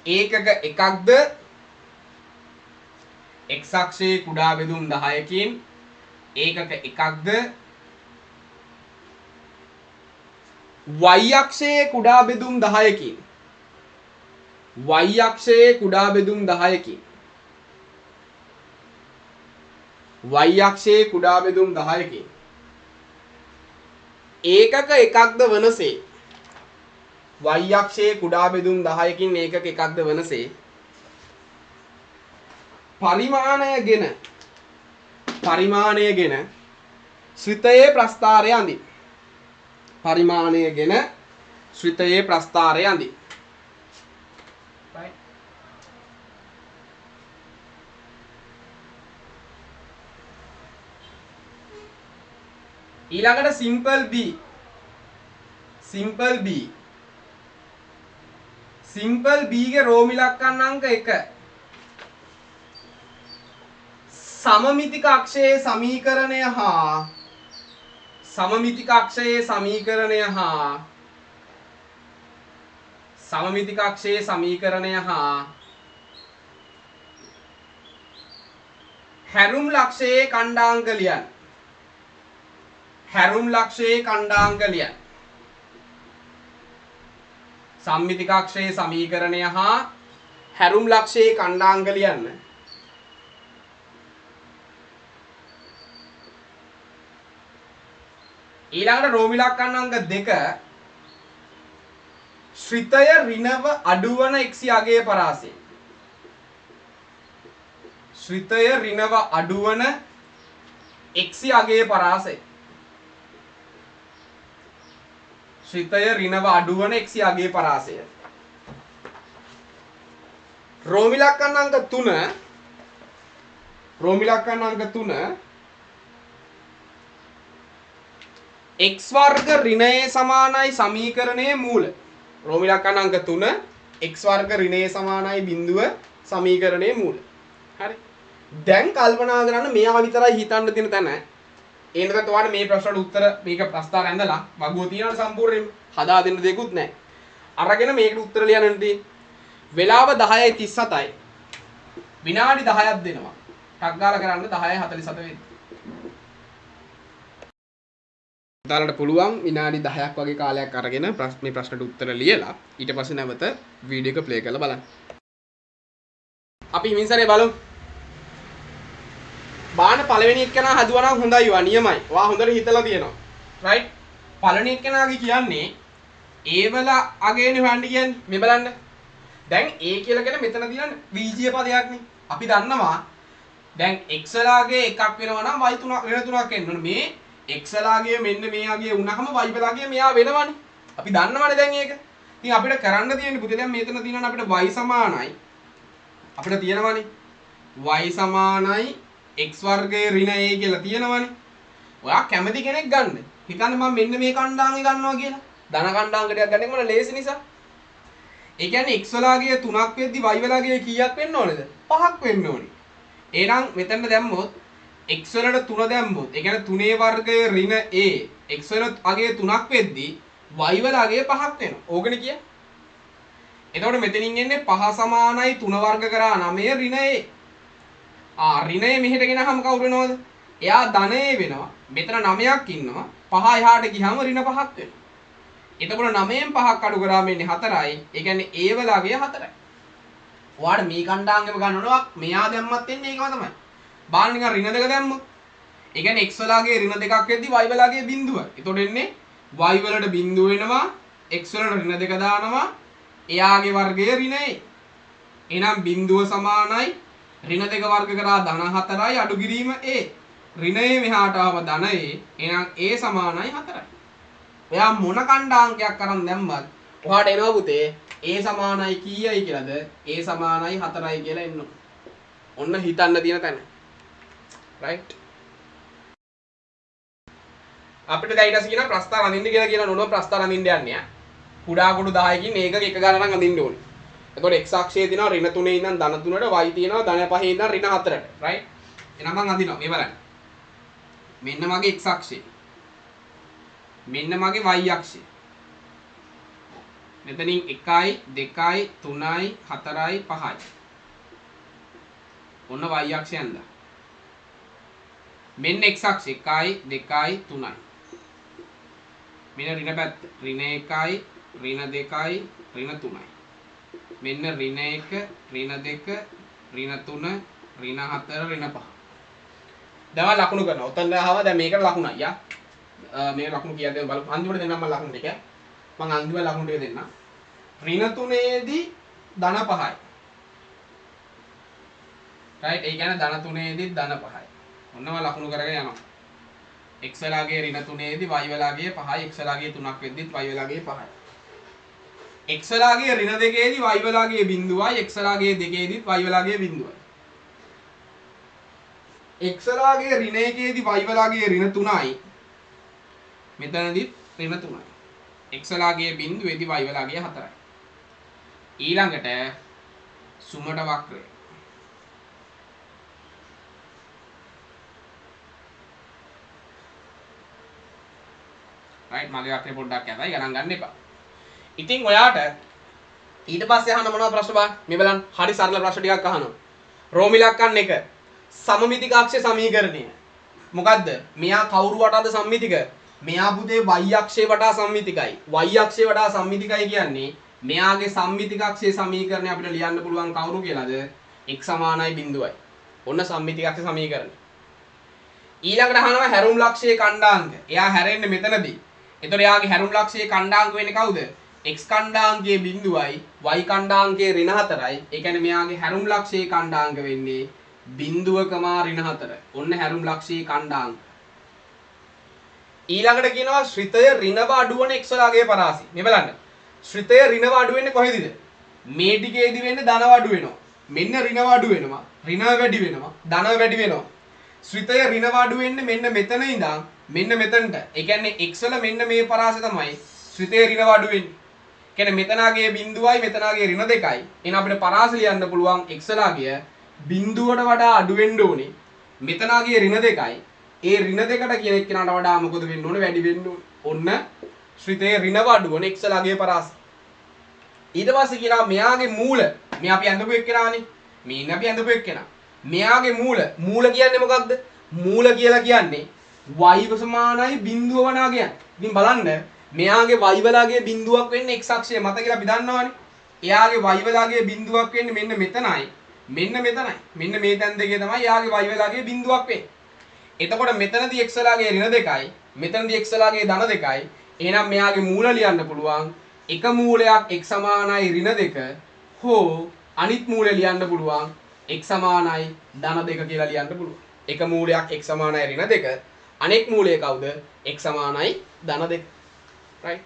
ඒකක එකක්ද x අක්ෂයේ කුඩා බෙදුම් 10කින් ඒකක එකක්ද y අක්ෂයේ කුඩා බෙදුම් 10කින් y අක්ෂයේ කුඩා බෙදුම් 10කින් y අක්ෂයේ කුඩා බෙදුම් 10කින් ඒකක එකක්ද වනසේ y අක්ෂයේ කුඩා බෙදුම් 10කින් ඒකක එකක්ද වනසේ පරිමාණයගෙන ශ්‍රිතයේ ප්‍රස්ථාරය අඳින්. පරිමාණයගෙන ශ්‍රිතයේ ප්‍රස්ථාරය අඳින්. ඊළඟට simple b. simple b. simple b ගේ රෝම ඉලක්කම් අංක 1. සමමිතික අක්ෂයේ සමීකරණය හා සමමිතික අක්ෂයේ සමීකරණය හා සමමිතික අක්ෂයේ සමීකරණය හා හැරුම් ලක්ෂයේ ඛණ්ඩාංක ලියන්න. හැරුම් ලක්ෂයේ ඛණ්ඩාංක ලියන්න. සම්මිතික අක්ෂයේ සමීකරණය හා හැරුම් ලක්ෂයේ ඛණ්ඩාංක ලියන්න. ඊළඟට රෝම ඉලක්කම් අංක 2 ශ්‍රිතය ඍණව අඩුවන x යගේ පරාසය. ශ්‍රිතය ඍණව අඩුවන x යගේ පරාසය. ශ්‍රිතය ඍණව අඩුවන x යගේ පරාසය. රෝම ඉලක්කම් අංක 3 රෝම ඉලක්කම් අංක 3 x වර්ග ඍණයේ සමානයි සමීකරණයේ මූල. රෝම ඉලක්කම් අංක 3 x වර්ග ඍණයේ සමානයි බිඳුව සමීකරණයේ මූල. හරි. දැන් කල්පනා කරන්න මෙයා විතරයි හිතන්න තියෙන තැන. ඒ නේද ඔයාලට මේ ප්‍රශ්නට උත්තර මේක ප්‍රස්තාර ඇඳලා වගුව තියනට සම්පූර්ණයෙන් හදා දෙන්න දෙයක්වත් නැහැ. අරගෙන මේකට උත්තර ලියන්න තියෙන්නේ. වෙලාව 10:37යි. විනාඩි 10ක් දෙනවා. ටක් ගාලා කරන්න 10:47 වෙද්දි. ඔයාලට පුළුවන් විනාඩි 10ක් වගේ කාලයක් අරගෙන මේ ප්‍රශ්නට උත්තර ලියලා ඊට පස්සේ නැවත වීඩියෝ එක ප්ලේ කරලා බලන්න. අපි හිමින්සරේ බලමු. බාන පළවෙනි එක්කෙනා හදුවා නම් හොඳයි වා නියමයි. ඔයා හොඳට හිතලා තියෙනවා. රයිට්? පළවෙනි එක්කෙනාගේ කියන්නේ ඒවල අගේනේ හොයන්න කියන්නේ. මේ බලන්න. දැන් A කියලා කියන මෙතන තියෙන බීජීය පදයක් නේ. අපි දන්නවා දැන් x ලාගේ එකක් වෙනවා නම් y තුනක් වෙන තුනක් එන්න ඕනේ. මේ x ලාගේ මෙන්න මේ අගේ වුණාම y ලාගේ මෙයා වෙනවනේ. අපි දන්නවනේ දැන් ඒක. ඉතින් අපිට කරන්න තියෙන්නේ පුතේ දැන් මෙතන තියෙනවනේ අපිට y සමානයි. අපිට තියෙනවනේ y සමානයි x වර්ගයේ ඍණ a කියලා තියෙනවනේ. ඔයා කැමති කෙනෙක් ගන්න. හිතන්න මම මෙන්න මේ කණ්ඩාංගෙ ගන්නවා කියලා. ධන කණ්ඩාංගයක් ගන්න එක මට ලේසි නිසා. ඒ කියන්නේ x වලාගේ 3ක් වෙද්දි y වලාගේ කීයක් වෙන්න ඕනේද? 5ක් වෙන්න ඕනේ. එහෙනම් මෙතන දැම්මොත් x වලට 3 දැම්මොත් ඒ කියන්නේ 3 වර්ගයේ ඍණ a x වල අගේ 3ක් වෙද්දි y වලාගේ 5ක් වෙනවා. ඕකනේ කිය. එතකොට මෙතනින් එන්නේ 5 සමානයි 3 වර්ග කරා 9 ඍණ a. ඍණය මෙහෙට ගෙනහම කවුරු වෙනවද? එයා ධනය වෙනවා. මෙතන 9ක් ඉන්නවා. 5 එහාට ගියාම ඍණ 5ක් වෙනවා. එතකොට 9න් 5ක් අඩු කරාම එන්නේ 4යි. ඒ කියන්නේ a වලාගේ 4යි. ඔයාලට මේ කණ්ඩාංගෙම ගන්නවනවා මෙයා දැම්මත් එන්නේ ඒකම තමයි. බාන නිකන් ඍණ දෙක දැම්මොත්. ඒ කියන්නේ x වලාගේ ඍණ දෙකක් වෙද්දි y වලාගේ බිඳුව. එතකොට එන්නේ y වලට බිඳුව වෙනවා x වලට ඍණ දෙක දානවා එයාගේ වර්ගයේ ඍණ a. එහෙනම් බිඳුව සමානයි ඍණ දෙක වර්ග කරා ධන 4යි අඩු කිරීම a. ඍණයේ මෙහාට ආව ධන a. එහෙනම් a සමානයි 4යි. ඔයා මොන කණ්ඩාංකයක් අරන් දැම්මත් ඔයාට එනවා පුතේ a සමානයි කීයයි කියලාද? a සමානයි 4යි කියලා එන්න. ඔන්න හිතන්න තියෙන තැන. රයිට්? අපිට දැන් ඊට පස්සේ කියන ප්‍රස්තාර අඳින්න කියලා කියන නෝන ප්‍රස්තාර අඳින්න යන්නේ. කුඩා කුඩු 10කින් ඒකක එක ගණනක් අඳින්න ඕනේ. එතකොට x අක්ෂයේ තියෙනවා ඍණ 3 ඉඳන් ධන 3ට y තියෙනවා ධන 5 ඉඳන් ඍණ 4ට. රයිට්? එහෙනම් මම අඳිනවා. මේ බලන්න. මෙන්න මගේ x අක්ෂය. මෙන්න මගේ y අක්ෂය. මෙතනින් 1යි 2යි 3යි 4යි 5යි. ඔන්න y අක්ෂය ඇඳලා. මෙන්න x අක්ෂය 1යි 2යි 3යි. මෙන්න ඍණ පැත්ත ඍණ 1යි ඍණ 2යි ඍණ 3යි. මෙන්න ඍණ 1 ඍණ 2 ඍණ 3 ඍණ 4 ඍණ 5. දැන් ලකුණු කරනවා. උතන ආවා දැන් මේකට ලකුණයි යා. මේ ලකුණු කීයද බලමු. අන්තිමට දෙන්නම් මම ලකුණු ටික. මම අන්තිම ලකුණු ටික දෙන්නම්. ඍණ 3ේදී ධන 5යි. රයිට්? ඒ කියන්නේ ධන 3ේදී ධන 5යි. ඔන්නම ලකුණු කරගෙන යනවා. x වලාගේ ඍණ 3ේදී y වලාගේ 5යි. x වලාගේ 3ක් වෙද්දිත් y වලාගේ 5යි. x වලාගේ ඍණ 2ේදී y වලාගේ බිඳුවයි. x වලාගේ 2ේදීත් y වලාගේ බිඳුවයි. x වලාගේ ඍණ 1ේදී y වලාගේ ඍණ 3යි. මෙතනදිත් ඍණ 3යි. x වලාගේ බිඳුවේදී y වලාගේ 4යි. ඊළඟට සුමට වක්‍රය. right මගේ වක්‍රේ පොඩ්ඩක් යතයි ගණන් ගන්න එපා. ඉතින් ඔයාට ඊට පස්සේ අහන මොනවද ප්‍රශ්න බා? මේ බලන්න හරි සරල ප්‍රශ්න ටිකක් අහනවා. රෝමි ඉලක්කම් 1 සමමිතික අක්ෂ සමීකරණය. මොකද්ද? මෙයා කවුරු වටාද සම්මිතික? මෙයා පුතේ y අක්ෂය වටා සම්මිතිකයි. y අක්ෂය වටා සම්මිතිකයි කියන්නේ මෙයාගේ සම්මිතික අක්ෂයේ සමීකරණය අපිට ලියන්න පුළුවන් කවුරු කියලාද? x සමානයි බිඳුවයි. ඔන්න සම්මිතික අක්ෂ සමීකරණය. ඊළඟට අහනවා හැරුම් ලක්ෂයේ කණ්ඩාංක. එයා හැරෙන්නේ මෙතනදී. එතකොට එයාගේ හැරුම් ලක්ෂයේ කණ්ඩාංක වෙන්නේ කවුද? x කණ්ඩාංකයේ බිඳුවයි y කණ්ඩාංකයේ ඍණ 4යි. ඒ කියන්නේ මෙයාගේ හැරුම් ලක්ෂයේ කණ්ඩාංක වෙන්නේ බිඳුවකමා ඍණ 4. ඔන්න හැරුම් ලක්ෂයේ කණ්ඩාංක. ඊළඟට කියනවා ශ්‍රිතය ඍණව අඩුවන x වලාගේ පරාසය. මේ බලන්න. ශ්‍රිතය ඍණව අඩු වෙන්නේ කොහෙදද? මේ ටිකේදී වෙන්නේ ධනව අඩු වෙනවා. මෙන්න ඍණව අඩු වෙනවා. ඍණව වැඩි වෙනවා. ධනව වැඩි වෙනවා. ශ්‍රිතය ඍණව අඩු වෙන්නේ මෙන්න මෙතන ඉඳන් මෙන්න මෙතනට. ඒ කියන්නේ x වල මෙන්න මේ පරාසය තමයි ශ්‍රිතය ඍණව අඩු වෙන්නේ. කියන්නේ මෙතනාගේ බිඳුවයි මෙතනාගේ ඍණ 2යි. එහෙනම් අපිට පරාසය ලියන්න පුළුවන් x වලාගේ බිඳුවට වඩා අඩු වෙන්න ඕනේ. මෙතනාගේ ඍණ 2යි. ඒ ඍණ 2ට කියන එක්කනට වඩා මොකද වෙන්න ඕනේ? වැඩි වෙන්න ඕනේ. ඔන්න ශ්‍රිතය ඍණව අඩු වෙන x වලාගේ පරාසය. ඊට පස්සේ කියනවා මෙයාගේ මූල. මේ අපි අඳපු එක්කනානේ. මේ ඉන්නේ අපි අඳපු එක්කනා. මෙයාගේ මූල කියන්නේ මොකක්ද? මූල කියලා කියන්නේ y සමානයි බිඳුව වනා කියන්නේ. ඉතින් බලන්න මෙයාගේ y වලාගේ බිඳුවක් වෙන්නේ x අක්ෂය මත කියලා අපි දන්නවනේ. එයාගේ y වලාගේ බිඳුවක් වෙන්නේ මෙන්න මෙතනයි. මෙන්න මෙතනයි. මෙන්න මේ තැන් දෙකේ තමයි එයාගේ y වලාගේ බිඳුවක් වෙන්නේ. එතකොට මෙතනදී x වලාගේ ඍණ 2යි, මෙතනදී x වලාගේ ධන 2යි. එහෙනම් මෙයාගේ මූල ලියන්න පුළුවන් එක මූලයක් x සමානයි ඍණ 2 හෝ අනිත් මූලය ලියන්න පුළුවන් x සමානයි ධන 2 කියලා ලියන්න පුළුවන්. එක මූලයක් x සමානයි ඍණ 2 අනෙක් මූලය කවුද? x සමානයි ධන 2. right.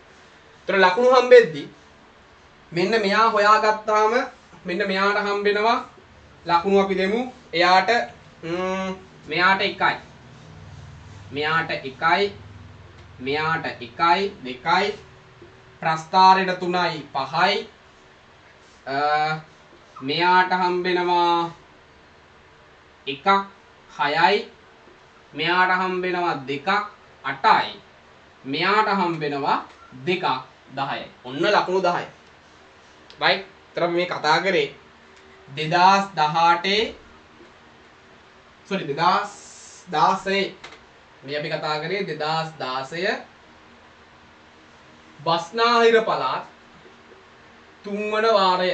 ඒතර ලකුණු හම්බෙද්දි මෙන්න මෙයා හොයාගත්තාම මෙන්න මෙයාට හම්බෙනවා ලකුණු අපි දෙමු. එයාට මෙයාට 1යි. මෙයාට 1යි. මෙයාට 1යි 2යි ප්‍රස්ථාරයට 3යි 5යි මෙයාට හම්බෙනවා 1ක් 6යි මෙයාට හම්බෙනවා 2ක් 8යි මෙයාට හම්බෙනවා 2ක් 10යි. ඔන්න ලකුණු 10යි. right. ඒතර මේ කතා කරේ 2018 sorry 2016 මේ අපි කතා කරේ 2016 බස්නාහිර පළාත් 3 වන වාරය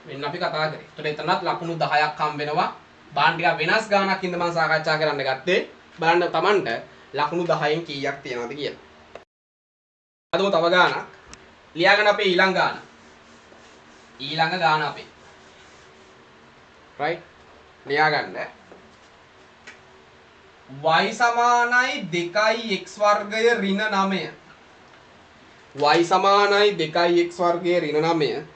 මෙන්න අපි කතා කරේ. ඒතර එතනත් ලකුණු 10ක් හම්බ වෙනවා. බාන් ටික වෙනස් ගානක් ඉඳ මම සාකච්ඡා කරන්න ගත්තේ. බලන්න Tamanට ලකුණු 10න් කීයක් තියෙනවද කියලා. අදම තව ගානක් ලියාගෙන අපේ ඊළඟ ගාන. ඊළඟ ගාන අපේ. right. ලියා ගන්න. y සමානයි 2යි x වර්ගය ඍණ 9. y සමානයි 2යි x වර්ගය ඍණ 9.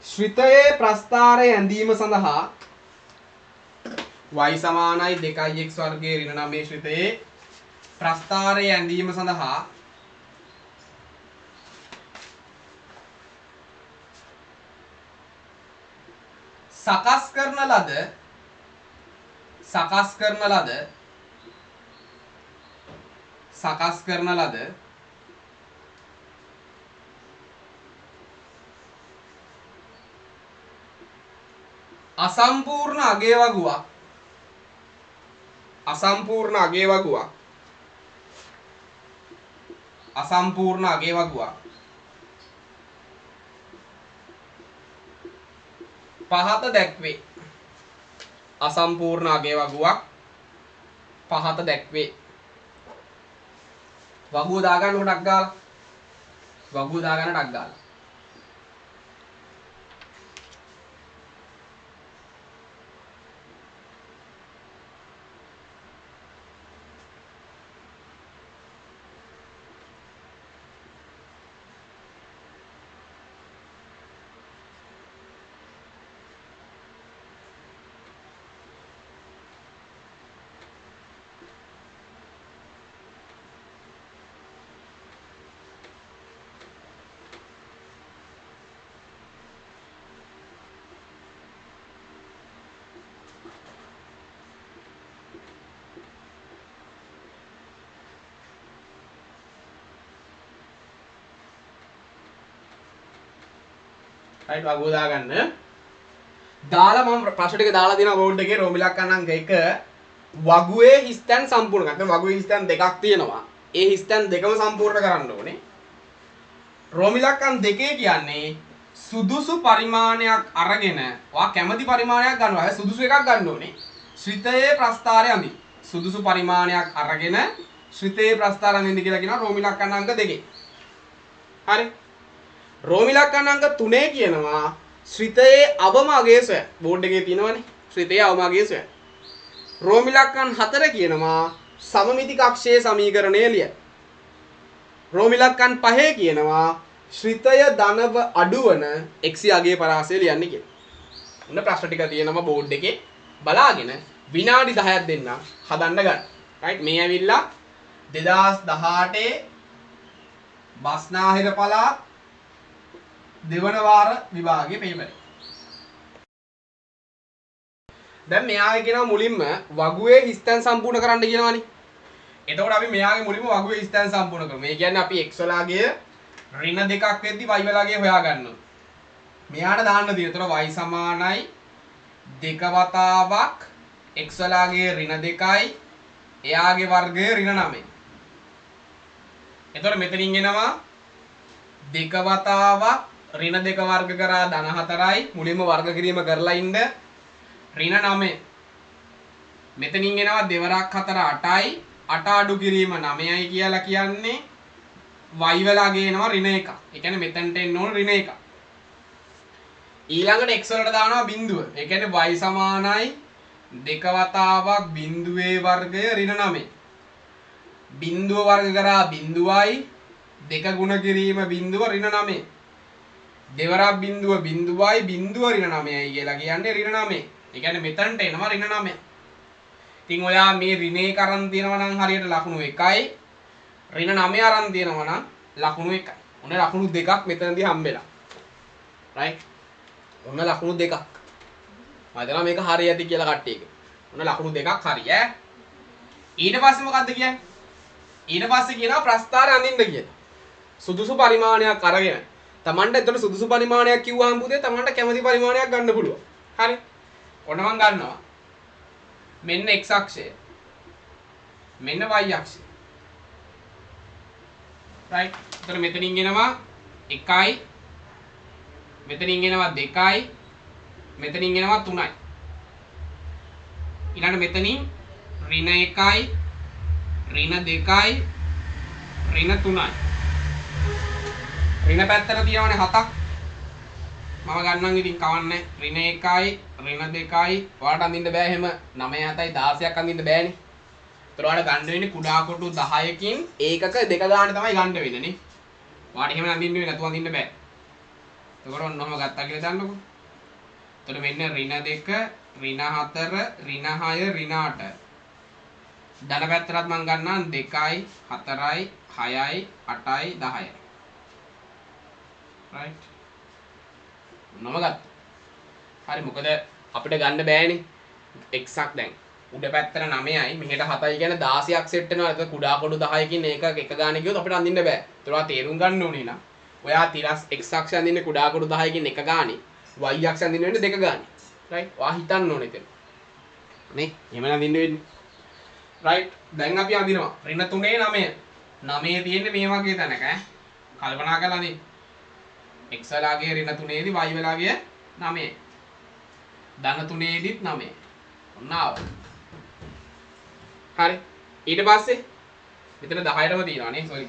ශ්‍රිතයේ ප්‍රස්ථාරය ඇඳීම සඳහා y සමානයි 2යි x වර්ගය ඍණ 9 ශ්‍රිතයේ ප්‍රස්ථාරය ඇඳීම සඳහා සකස් කරන ලද අසම්පූර්ණ අගේ වගුවක් පහත දැක්වේ. අසම්පූර්ණ අගේ වගුවක් පහත දැක්වේ. වගුව දාගන්න ටක් ගාලා. වගුව දාගන්න ටක් ගාලා. රයිට් වගුව දාගන්න. දාලා මම ප්‍රශ්න ටික දාලා දෙනවා බෝඩ් එකේ රෝම ඉලක්කම් අංක 1 වගුවේ හිස්තැන් සම්පූර්ණ කරන්න. වගුවේ හිස්තැන් දෙකක් තියෙනවා. ඒ හිස්තැන් දෙකම සම්පූර්ණ කරන්න ඕනේ. රෝම ඉලක්කම් 2 කියන්නේ සුදුසු පරිමාණයක් අරගෙන ඔයා කැමති පරිමාණයක් ගන්නවා. හැබැයි සුදුසු එකක් ගන්න ඕනේ. ශ්‍රිතයේ ප්‍රස්ථාරය අඳි. සුදුසු පරිමාණයක් අරගෙන ශ්‍රිතයේ ප්‍රස්ථාරය අඳින්න කියලා කියනවා රෝම ඉලක්කම් අංක 2. හරි. රෝම ඉලක්කම් අංක 3 කියනවා ශ්‍රිතයේ අවම අගය සොය. බෝඩ් එකේ තියෙනවනේ. ශ්‍රිතයේ අවම අගය සොය. රෝම ඉලක්කම් 4 කියනවා සමමිති කක්ෂයේ සමීකරණය ලිය. රෝම ඉලක්කම් 5 කියනවා ශ්‍රිතය ධනව අඩුවන x අගයේ පරාසය ලියන්න කියලා. ඔන්න ප්‍රශ්න ටික තියෙනවා බෝඩ් එකේ. බලාගෙන විනාඩි 10ක් දෙන්න හදන්න ගන්න. රයිට් මේ ඇවිල්ලා 2018 බස්නාහිර පළාත් දෙවන වාර විභාගයේ පේපර්. දැන් මෙයාගේ කියනවා මුලින්ම වගුවේ හිස්තැන් සම්පූර්ණ කරන්න කියනවනේ. එතකොට අපි මෙයාගේ මුලින්ම වගුවේ හිස්තැන් සම්පූර්ණ කරමු. ඒ කියන්නේ අපි x වලාගේ ඍණ දෙකක් වෙද්දි y වලාගේ හොයා ගන්නවා. මෙයාට දාන්න තියෙන. එතකොට y සමානයි දෙක වතාවක් x වලාගේ ඍණ 2යි එයාගේ වර්ගය ඍණ 9. එතකොට මෙතනින් එනවා දෙක වතාවක් ඍණ 2 වර්ග කරා ධන 4යි මුලින්ම වර්ග කිරීම කරලා ඉන්න ඍණ 9. මෙතනින් එනවා දෙවරක් 4 8යි 8 අඩු කිරීම 9යි කියලා කියන්නේ y වලාගේ එනවා ඍණ 1. ඒ කියන්නේ මෙතනට එන්න ඕන ඍණ 1. ඊළඟට x වලට දානවා බිඳුව. ඒ කියන්නේ y සමානයි දෙක වතාවක් බිඳුවේ වර්ගය ඍණ 9. බිඳුව වර්ග කරා බිඳුවයි දෙක ගුණ කිරීම බිඳුව ඍණ 9. දෙවරක් බිඳුව බිඳුවයි බිඳුව ඍණ 9යි කියලා කියන්නේ ඍණ 9. ඒ කියන්නේ මෙතනට එනවා ඍණ 9. ඉතින් ඔයා මේ ඍණ 1 අරන් තියනවා නම් හරියට ලකුණු 1යි. ඍණ 9 අරන් තියනවා නම් ලකුණු 1යි. ඔන්න ලකුණු දෙකක් මෙතනදී හම්බෙලා. රයිට්. ඔන්න ලකුණු දෙකක්. මම හිතනවා මේක හරි ඇති කියලා කට්ටියක. ඔන්න ලකුණු දෙකක් හරි ඈ. ඊට පස්සේ මොකද්ද කියන්නේ? ඊට පස්සේ කියනවා ප්‍රස්ථාරය අඳින්න කියලා. සුදුසු පරිමාණයක් අරගෙන. Tamanට එතකොට සුදුසු පරිමාණයක් කිව්වහම පුතේ Tamanට කැමති පරිමාණයක් ගන්න පුළුවන්. හරි. ඔන්න මම ගන්නවා. මෙන්න x අක්ෂය. මෙන්න y අක්ෂය. right. එතකොට මෙතනින් එනවා 1යි. මෙතනින් එනවා 2යි. මෙතනින් එනවා 3යි. ඊළඟ මෙතනින් ඍණ 1යි ඍණ 2යි ඍණ 3යි. ඍණ පැත්තට තියවනේ 7ක්. මම ගන්නම් ඉතින් කවන්නේ. ඍණ 1යි ඍණ 2යි ඔයාලට අඳින්න බෑ එහෙම 9 7යි 16ක් අඳින්න බෑනේ. ඒතර ඔයාලට ගන්න වෙන්නේ කුඩා කොටු 10කින් ඒකක දෙක ගන්න තමයි ගන්න වෙන්නේ නේ. ඔයාලට එහෙම අඳින්න වෙන්නේ නැතුව අඳින්න බෑ. එතකොට ඔන්නම ගත්තා කියලා දන්නකො. එතකොට මෙන්න ඍණ 2 ඍණ 4 ඍණ 6 ඍණ 8. ධන පැත්තට මම ගන්නම් 2යි 4යි 6යි 8යි 10යි. right. ඔන්නම ගත්තා. හරි මොකද අපිට ගන්න බෑනේ. එක්සක් දැන් උඩ පැත්තට 9යි මෙහෙට 7යි කියන්නේ 16ක් සෙට් වෙනවා. ඒක කුඩා කොටු 10කින් ඒක එක ගානේ ගියොත් අපිට අඳින්න බෑ. ඒතර ඔයා තේරුම් ගන්න ඕනේ නා. ඔයා තිරස් x අක්ෂය අඳින්නේ කුඩා කොටු 10කින් එක ගානේ. y අක්ෂය අඳින්න වෙන්නේ දෙක ගානේ. right. ඔයා හිතන්න ඕනේ එතන. නේ? එහෙම අඳින්න වෙන්නේ. right. දැන් අපි අඳිනවා. ඍණ 3 9. 9 තියෙන්නේ මේ වගේ තැනක ඈ. කල්පනා කරලා අඳින්න. x වලාගේ ඍණ 3 දී y වලාගේ 9යි. ධන 3 දීත් 9යි. ඔන්න ආවා. හරි. ඊට පස්සේ මෙතන 10ටම තියෙනවා නේ. sorry.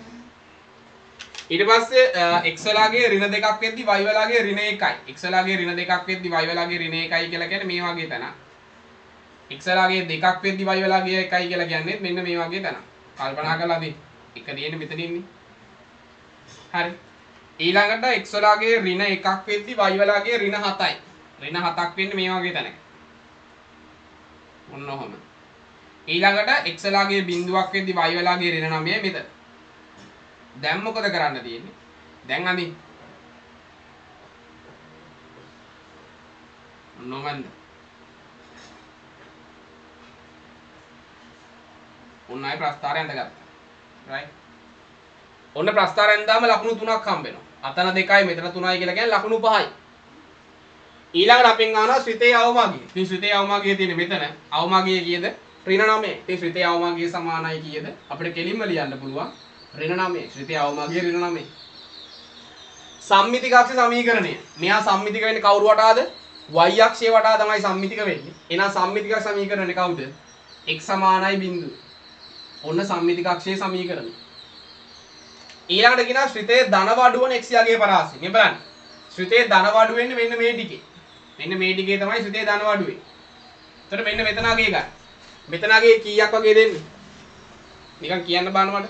ඊට පස්සේ x වලාගේ ඍණ 2ක් වෙද්දි y වලාගේ ඍණ 1යි. x වලාගේ ර්ණ 2ක් වෙද්දි y වලාගේ ඍණ 1යි කියලා කියන්නේ මේ වගේ තැන. x වලාගේ 2ක් වෙද්දි y වලාගේ 1යි කියලා කියන්නේ මෙන්න මේ වගේ තැන. කල්පනා කරලා අදින්. එක තියෙන්නේ මෙතන ඉන්නේ. හරි. ඊළඟට x වලාගේ ඍණ 1ක් වෙද්දි y වලාගේ ඍණ 7යි. ඍණ 7ක් වෙන්නේ මේ වගේ තැනක. ඔන්න ඔහම. ඊළඟට x වලාගේ බිඳුවක් වෙද්දි y වලාගේ ඍණ 9යි මෙතන. දැන් මොකද කරන්න තියෙන්නේ? දැන් අදින්. නොමන්ද. ඔන්නයි ප්‍රස්ථාරය ඇඳගත්තා. right. ඔන්න ප්‍රස්ථාරය ඇඳාම ලකුණු 3ක් හම්බ වෙනවා. අතන 2යි මෙතන 3යි කියලා කියන්නේ ලකුණු 5යි. ඊළඟට අපෙන් අහනවා ශ්‍රිතේ අවමගිය. ඉතින් ශ්‍රිතේ අවමගිය තියෙන්නේ මෙතන. අවමගිය කීයද? ඍණ 9. ඉතින් ශ්‍රිතේ අවමගිය සමානයි කීයද? අපිට කෙලින්ම ලියන්න පුළුවන් ඍණ 9. ශ්‍රිතේ අවමගිය ඍණ 9. සම්මිතික අක්ෂ සමීකරණය. මෙහා සම්මිතික වෙන්නේ කවුරු වටාද? y අක්ෂය වටා තමයි සම්මිතික වෙන්නේ. එහෙනම් සම්මිතික සමීකරණය කවුද? x සමානයි බිඳුව. ඔන්න සම්මිතික අක්ෂයේ සමීකරණය. ඊළඟට කියනවා ශ්‍රිතයේ ධන වඩුවන x යගේ පරාසය. මේ බලන්න. ශ්‍රිතයේ ධන වඩු වෙන්නේ මෙන්න මේ ටිකේ. මෙන්න මේ ටිකේ තමයි ශ්‍රිතයේ ධන වඩු වෙන්නේ. එතකොට මෙන්න මෙතන අගේ ගන්න. මෙතන අගේ කීයක් වගේ දෙන්නේ? නිකන් කියන්න බාන මට.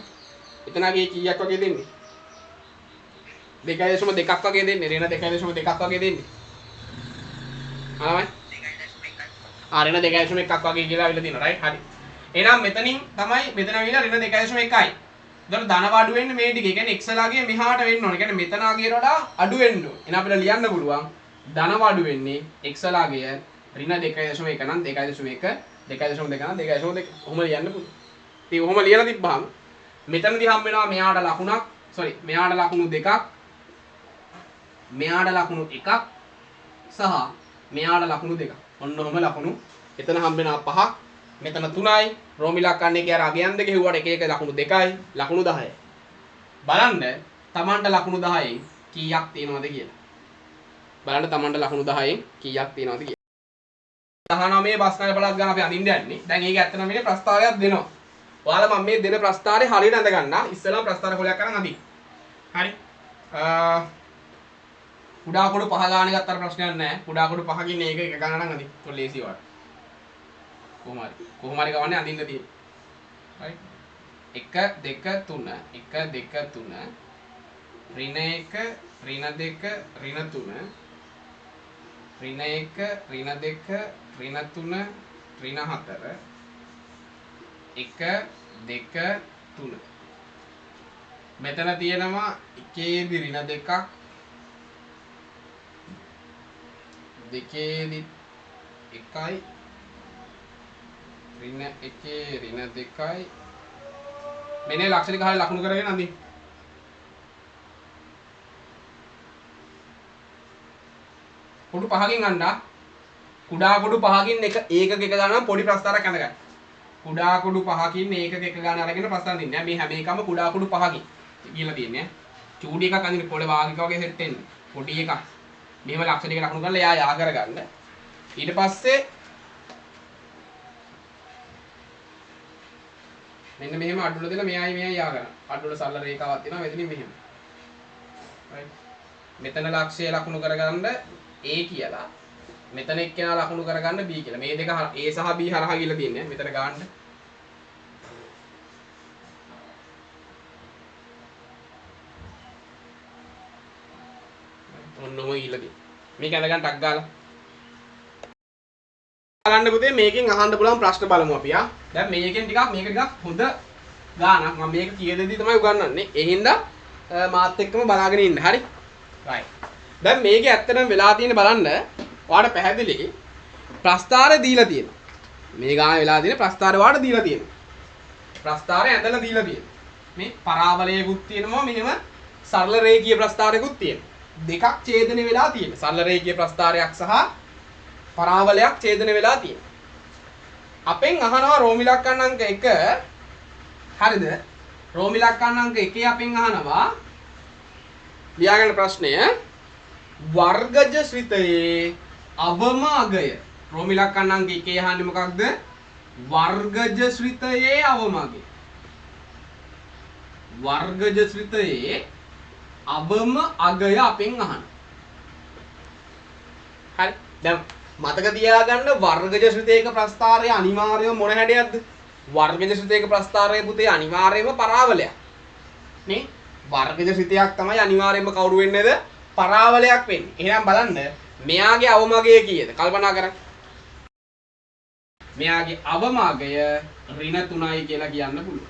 මෙතන අගේ කීයක් වගේ දෙන්නේ? 2.2ක් වගේ දෙන්නේ. ඍණ 2.2ක් වගේ දෙන්නේ. හරිද? ඍණ 2.1ක් වගේ කියලා අවිලා තියෙනවා. රයිට්? හරි. එහෙනම් මෙතනින් තමයි මෙතන ඇවිල්ලා ඍණ 2.1යි. එතකොට ධන වඩු වෙන්නේ මේ ටික. ඒ කියන්නේ x ලාගේ මෙහාට වෙන්න ඕනේ. ඒ කියන්නේ මෙතන ආගියට වඩා අඩු වෙන්න ඕනේ. එහෙනම් අපිට ලියන්න පුළුවන් ධන වඩු වෙන්නේ x ලාගේ ඍණ 2.1 නම් 2.1 2.2 නම් 2.2. ඔහොම ලියන්න පුළුවන්. ඉතින් ඔහොම ලියලා තිබ්බහම මෙතනදී හම්බ වෙනවා මෙහාට ලකුණක්. මෙහාට ලකුණු 2ක්. මෙහාට ලකුණු 1ක් සහ මෙහාට ලකුණු 2ක්. ඔන්න ඔහොම ලකුණු. එතන හම්බ වෙනවා 5ක්. මෙතන 3යි. රෝමිලක්කන්නේ කිය අර අගයන් දෙක හෙව්වට එක එක ලකුණු 2යි. ලකුණු 10යි. බලන්න තමන්ට ලකුණු 10න් කීයක් තියෙනවද කියලා. බලන්න තමන්ට ලකුණු 10න් කීයක් තියෙනවද කියලා. 19 ප්‍රශ්න බලක් ගන්න අපි අඳින්න යන්නේ. දැන් ඒක ඇත්තටම මේ ප්‍රස්තාවයක් දෙනවා. ඔයාලා මම මේ දෙන ප්‍රස්තාරේ හරියට අඳ ගන්න. ඉස්සෙල්ලා ප්‍රස්තාර කොලයක් අරන් අඳින්න. හරි. කුඩා කොට 5 ගාන ගත්තට ප්‍රශ්නයක් නැහැ. කුඩා කොට 5කින් ඒක එක ගාන නම් අඳින්න. ඒක ලේසි වට. කොහොම හරි ගවන්නේ අඳින්න තියෙන්නේ. හරි. 1 2 3 1 2 3 ඍණ 1 ඍණ 2 ඍණ 3 ඍණ 1 ඍණ 2 ඍණ 3 ඍණ 4 1 2 3 මෙතන තියෙනවා එකේදී ඍණ 2ක් දෙකේදී 1යි ඍණ 1 ඍණ 2යි මෙන්න ලක්ෂණික හරිය ලකුණු කරගෙන අඳින්න. කොටු 5කින් අඬා කුඩා කොටු 5කින් එක ඒකක එක ගන්න පොඩි ප්‍රස්තාරයක් අඳගන්න. කුඩා කොටු 5කින් ඒකක එක ගන්න අරගෙන ප්‍රස්තාර දෙන්නේ. මේ හැම එකම කුඩා කොටු 5කින් කියලා තියෙන්නේ. චූඩි එකක් අඳින්න පොළ වාගික වගේ සෙට් වෙන්නේ. පොඩි එකක්. මෙහෙම ලක්ෂණික ලකුණු කරලා යා කරගන්න. ඊට පස්සේ මෙන්න මෙහෙම අඩුල දෙලා මෙයයි යා ගන්න. අඩුල සරල රේඛාවක් තියෙනවා මෙතනින් මෙහෙම. right. මෙතන ලක්ෂය ලකුණු කරගන්න A කියලා. මෙතන එක්කෙනා ලකුණු කරගන්න B කියලා. මේ දෙක A සහ B හරහා ගිහලා තියෙන්නේ. මෙතන ගන්න. ඔන්නම ගිහලා තියෙන්නේ. මේක අඳ ගන්න ටක් ගාලා. බලන්න පුතේ මේකෙන් අහන්න පුළුවන් ප්‍රශ්න බලමු අපි ආ. දැන් මේකෙන් ටිකක් හොඳ ගානක් මම මේක කීයේදී තමයි උගන්වන්නේ. ඒ හින්දා මාත් එක්කම බලාගෙන ඉන්න. හරි. right. දැන් මේකේ ඇත්තටම වෙලා තියෙන බලන්න ඔයාලට පැහැදිලි ප්‍රස්තාරය දීලා තියෙනවා. මේ ගානේ වෙලා තියෙන ප්‍රස්තාරය ඔයාලට දීලා තියෙනවා. ප්‍රස්තාරය ඇඳලා දීලා තියෙනවා. මේ පරාවලයකුත් තියෙනවා මෙහෙම සරල රේඛීය ප්‍රස්තාරයකුත් තියෙනවා. දෙකක් ඡේදනය වෙලා තියෙනවා. සරල රේඛීය ප්‍රස්තාරයක් සහ පරාවලයක් ඡේදනය වෙලා තියෙනවා. අපෙන් අහනවා රෝමිලක්කන්නංක 1 හරිද? රෝමිලක්කන්නංක 1 අපෙන් අහනවා ලියාගන්න ප්‍රශ්නය වර්ගජ ශ්‍රිතයේ අවම අගය. රෝමිලක්කන්නංක 1 අහන්නේ මොකක්ද? වර්ගජ ශ්‍රිතයේ අවම අගය. වර්ගජ ශ්‍රිතයේ අවම අගය අපෙන් අහනවා. හරි. දැන් මතක තියාගන්න වර්ගජ ශ්‍රිතයක ප්‍රස්තාරය අනිවාර්යයෙන්ම මොන හැඩයක්ද? වර්ගජ ශ්‍රිතයක ප්‍රස්තාරය පුතේ අනිවාර්යයෙන්ම පරාවලයක්. නේ? වර්ගජ ශ්‍රිතයක් තමයි අනිවාර්යයෙන්ම කවුරු වෙන්නේද? පරාවලයක් වෙන්නේ. එහෙනම් බලන්න මෙයාගේ අවමගය කීයද? කල්පනා කරන්න. මෙයාගේ අවමගය ඍණ 3යි කියලා කියන්න පුළුවන්.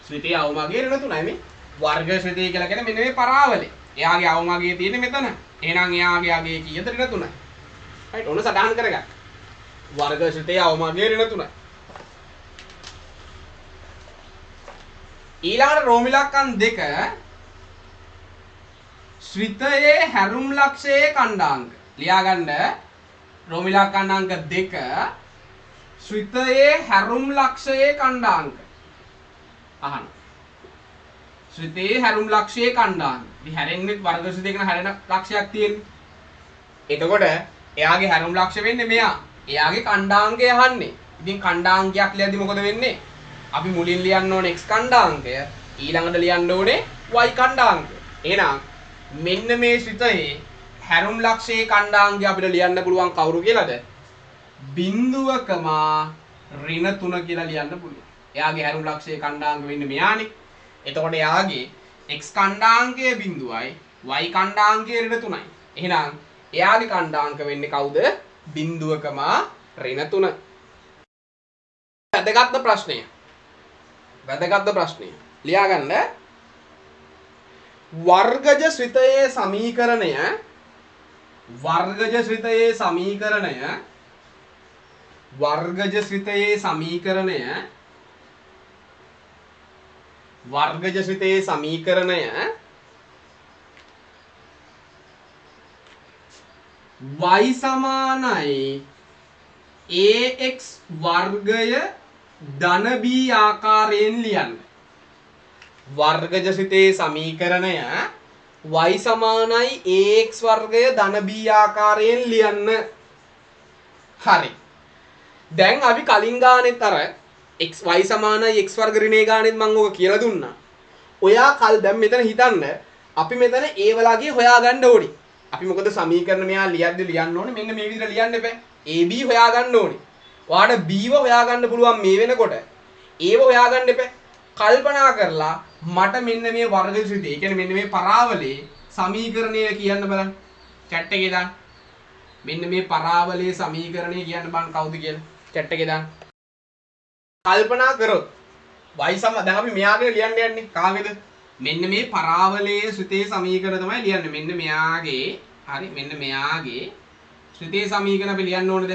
ශ්‍රිතයේ අවමගය ඍණ 3යි මේ. වර්ග ශ්‍රිතය කියලා කියන්නේ මෙන්න මේ පරාවලේ. එයාගේ අවමගය තියෙන්නේ මෙතන. එහෙනම් එයාගේ අගය කීයද? ඍණ 3යි. right ඔන්න සටහන් කරගන්න. වර්ග ශ්‍රිතයේ අවමගය ඍණ 3යි. ඊළඟට රෝමිලක්කන් 2 ශ්‍රිතයේ හැරුම් ලක්ෂයේ ඛණ්ඩාංක. ලියා ගන්න රෝම ඉලක්කනාංක 2 ශ්‍රිතයේ හැරුම් ලක්ෂයේ ඛණ්ඩාංක අහන්න. ශ්‍රිතයේ හැරුම් ලක්ෂයේ ඛණ්ඩාංක. ඉතින් හැරෙන්නේ වර්ග ශ්‍රිතේ කියන හැරෙන ලක්ෂයක් තියෙන්නේ. එතකොට එයාගේ හැරුම් ලක්ෂ වෙන්නේ මෙයා. එයාගේ ඛණ්ඩාංකය අහන්නේ. ඉතින් ඛණ්ඩාංකයක් ලියද්දි මොකද වෙන්නේ? අපි මුලින් ලියන්න ඕනේ x ඛණ්ඩාංකය, ඊළඟට ලියන්න ඕනේ y ඛණ්ඩාංකය. එහෙනම් මෙන්න මේ ශ්‍රිතයේ හැරුම් ලක්ෂයේ ඛණ්ඩාංකය අපිට ලියන්න පුළුවන් කවුරු කියලාද? 0.3 කියලා ලියන්න පුළුවන්. එයාගේ හැරුම් ලක්ෂයේ ඛණ්ඩාංක වෙන්නේ මෙයානේ. එතකොට එයාගේ x ඛණ්ඩාංකය 0යි, y ඛණ්ඩාංකය 3යි. එහෙනම් එයාගේ ඛණ්ඩාංක වෙන්නේ කවුද? 0.3. වැදගත් ප්‍රශ්නය. වැදගත් ප්‍රශ්නය. ලියා ගන්න. වර්ගජ ශ්‍රිතයේ සමීකරණය වර්ගජ ශ්‍රිතයේ සමීකරණය y සමානයි ax වර්ගය ධන b ආකාරයෙන් ලියන්න. වර්ගජ ශ්‍රිතයේ සමීකරණය y සමානයි ax වර්ගය ධන b ආකාරයෙන් ලියන්න. හරි. දැන් අපි කලින් ගානෙත් අර x y සමානයි x වර්ග ඍණේ ගානෙත් මම ඔක කියලා දුන්නා. ඔයා දැන් මෙතන හිතන්න අපි මෙතන a වලගේ හොයාගන්න ඕනේ. අපි මොකද සමීකරණ මෙයා ලියද්දි ලියන්න ඕනේ මෙන්න මේ විදිහට ලියන්න එපා. ab හොයාගන්න ඕනේ. ඔයාලට b ව හොයාගන්න පුළුවන් මේ වෙනකොට. a ව හොයාගන්න එපා. කල්පනා කරලා මට මෙන්න මේ වර්ග ශ්‍රිතය, ඒ කියන්නේ මෙන්න මේ පරාවලේ සමීකරණය කියන්න බලන්න. chat එකේ දාන්න. මෙන්න මේ පරාවලේ සමීකරණය කියන්න බලන්න කවුද කියලා. chat එකේ දාන්න. කල්පනා කරොත් y දැන් අපි මෙයාගේ ලියන්න යන්නේ කාගේද? මෙන්න මේ පරාවලයේ ශ්‍රිතයේ සමීකරණ තමයි ලියන්නේ. මෙන්න මෙයාගේ හරි මෙන්න මෙයාගේ ශ්‍රිතයේ සමීකරණ අපි ලියන්න ඕනේද?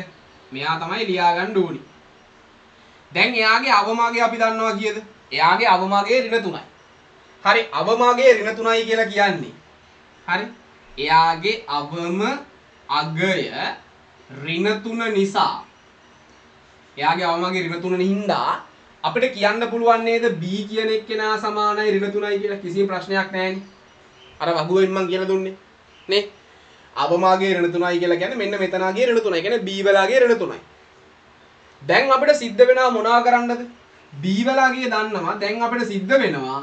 මෙයා තමයි ලියා ගන්න ඕනි. දැන් එයාගේ අවමගය අපි දන්නවා කීයද? එයාගේ අවමගය ඍණ 3යි. හරි අවමගය ඍණ 3යි කියලා කියන්නේ. හරි එයාගේ අවම අගය ඍණ 3 නිසා එයාගේ අවමගය ඍණ 3 නින්දා අපිට කියන්න පුළුවන් නේද b කියන එක්කෙනා සමානයි ඍණ 3යි කියලා කිසිම ප්‍රශ්නයක් නැහැනේ. අර වගුවෙන් මම කියලා දුන්නේ නේ. අවමගය ඍණ 3යි කියලා කියන්නේ මෙන්න මෙතනගේ ඍණ 3යි. කියන්නේ b වලගේ ඍණ 3යි. දැන් අපිට සිද්ධ වෙනවා මොනවා කරන්නද? b වලගේ දන්නවා. දැන් අපිට සිද්ධ වෙනවා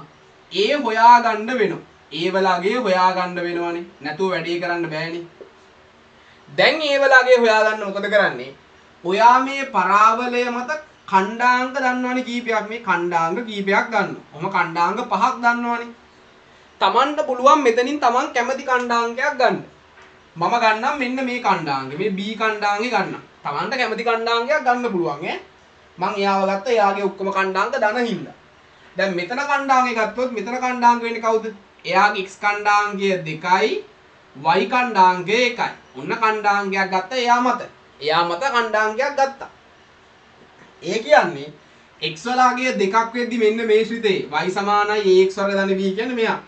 a හොයාගන්න වෙනවා. a වලගේ හොයාගන්න වෙනවනේ. නැතුව වැඩේ කරන්න බෑනේ. දැන් a වලගේ හොයාගන්න මොකද කරන්නේ? ඔයා මේ පරාවලය මත ඛණ්ඩාංක දන්නවනේ කීපයක්. මේ ඛණ්ඩාංක කීපයක් ගන්නවා. ඔහම ඛණ්ඩාංක 5ක් දන්නවනේ. Tamanට පුළුවන් මෙතනින් Taman කැමති ඛණ්ඩාංකයක් ගන්න. මම ගන්නම් මෙන්න මේ ඛණ්ඩාංගෙ. මේ b ඛණ්ඩාංගෙ ගන්නම්. Tamanට කැමති ඛණ්ඩාංකයක් ගන්න පුළුවන් ඈ. මං එයාව ගත්තා. එයාගේ ඔක්කොම ඛණ්ඩාංක ධන හින්දා. දැන් මෙතන ඛණ්ඩාංගෙ ගත්තොත් මෙතන ඛණ්ඩාංක වෙන්නේ කවුද? එයාගේ x ඛණ්ඩාංකය 2යි y ඛණ්ඩාංකය 1යි. ඔන්න ඛණ්ඩාංකයක් ගත්තා එයා මත. එයා මත ඛණ්ඩාංකයක් ගත්තා. ඒ කියන්නේ x වලගේ දෙකක් වෙද්දි මෙන්න මේ ශ්‍රිතේ y සමානයි ax වර්ග ධන b කියන්නේ මෙයා.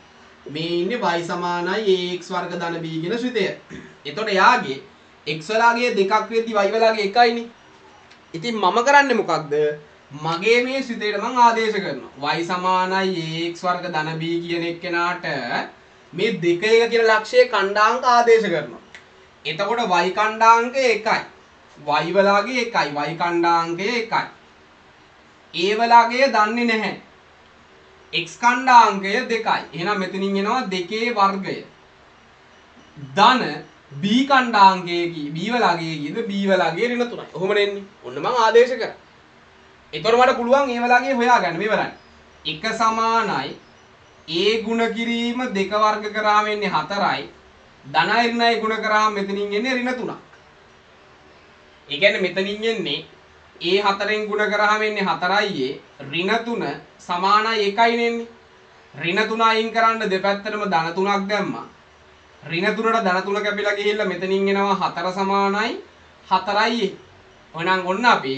මේ ඉන්නේ y සමානයි ax වර්ග ධන b කියන ශ්‍රිතය. එතකොට එයාගේ x වලගේ දෙකක් වෙද්දි y වලගේ එකයිනේ. ඉතින් මම කරන්නේ මොකක්ද? මගේ මේ ශ්‍රිතේට මම ආදේශ කරනවා. y සමානයි ax වර්ග ධන b කියන එක්කෙනාට මේ 2 1 කියන ලක්ෂයේ ඛණ්ඩාංක ආදේශ කරනවා. එතකොට y ඛණ්ඩාංකය 1යි. y වලගේ 1යි. y ඛණ්ඩාංකය 1යි. a වලගේ දන්නේ නැහැ. x ඛණ්ඩාංකය 2යි. එහෙනම් මෙතනින් එනවා 2 වර්ගය. ධන b ඛණ්ඩාංකයේ b වලගේ කීයද? b වලගේ ඍණ 3යි. ඔහොම නෙන්නේ. ඔන්න මම ආදේශ කරා. ඒතකොට මට පුළුවන් a වලගේ හොයාගන්න. මේ බලන්න. 1 සමානයි a ගුණ කිරීම 2 වර්ග කරාම එන්නේ 4යි. ධනයි ඍණයි ගුණ කරාම මෙතනින් එන්නේ ඍණ 3ක්. ඒ කියන්නේ මෙතනින් එන්නේ a 4ෙන් ගුණ කරාම එන්නේ 4යි ඍණ 3 සමානයි 1යි නෙන්නේ. ඍණ 3 අයින් කරන්න දෙපැත්තටම ධන 3ක් දැම්මා. ඍණ 3ට ධන 3 කැපිලා ගිහිල්ලා මෙතනින් එනවා 4 සමානයි 4යි. එහෙනම් ඔන්න අපි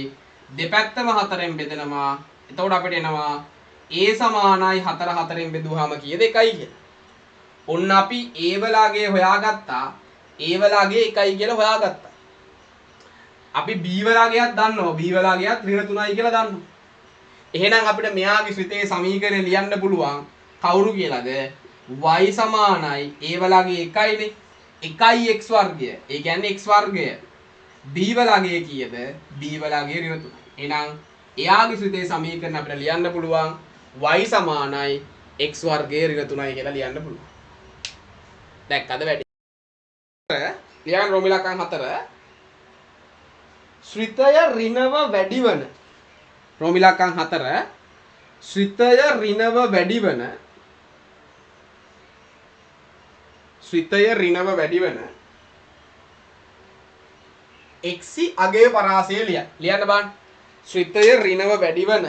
දෙපැත්තම 4ෙන් බෙදනවා. එතකොට අපිට එනවා a සමානයි 4 4ෙන් බෙදුවාම කීයද 1යි කියලා. ඔන්න අපි a වලගේ හොයාගත්තා. a A වලාගේ 1යි කියලා හොයාගත්තා. අපි B වලාගේත් දන්නවා. B වලාගේත් ඍණ 3යි කියලා දන්නවා. එහෙනම් අපිට මෙයාගේ ශ්‍රිතයේ සමීකරණය ලියන්න පුළුවන් කවුරු කියලාද? y සමානයි a වලාගේ 1යිනේ 1x වර්ගය. ඒ කියන්නේ x වර්ගය. b වලාගේ කීයද? b වලාගේ ඍණ 3. එහෙනම් එයාගේ ශ්‍රිතයේ සමීකරණ අපිට ලියන්න පුළුවන් y සමානයි x වර්ගයේ ඍණ 3යි කියලා ලියන්න පුළුවන්. දැක්කද වැඩි? ලියන්න රෝමිලකම් 4 ශ්‍රිතය ඍණව වැඩිවන රෝමිලකම් 4 ශ්‍රිතය ඍණව වැඩිවන x අගය පරාසය ලියන්න බලන්න. ශ්‍රිතය ඍණව වැඩිවන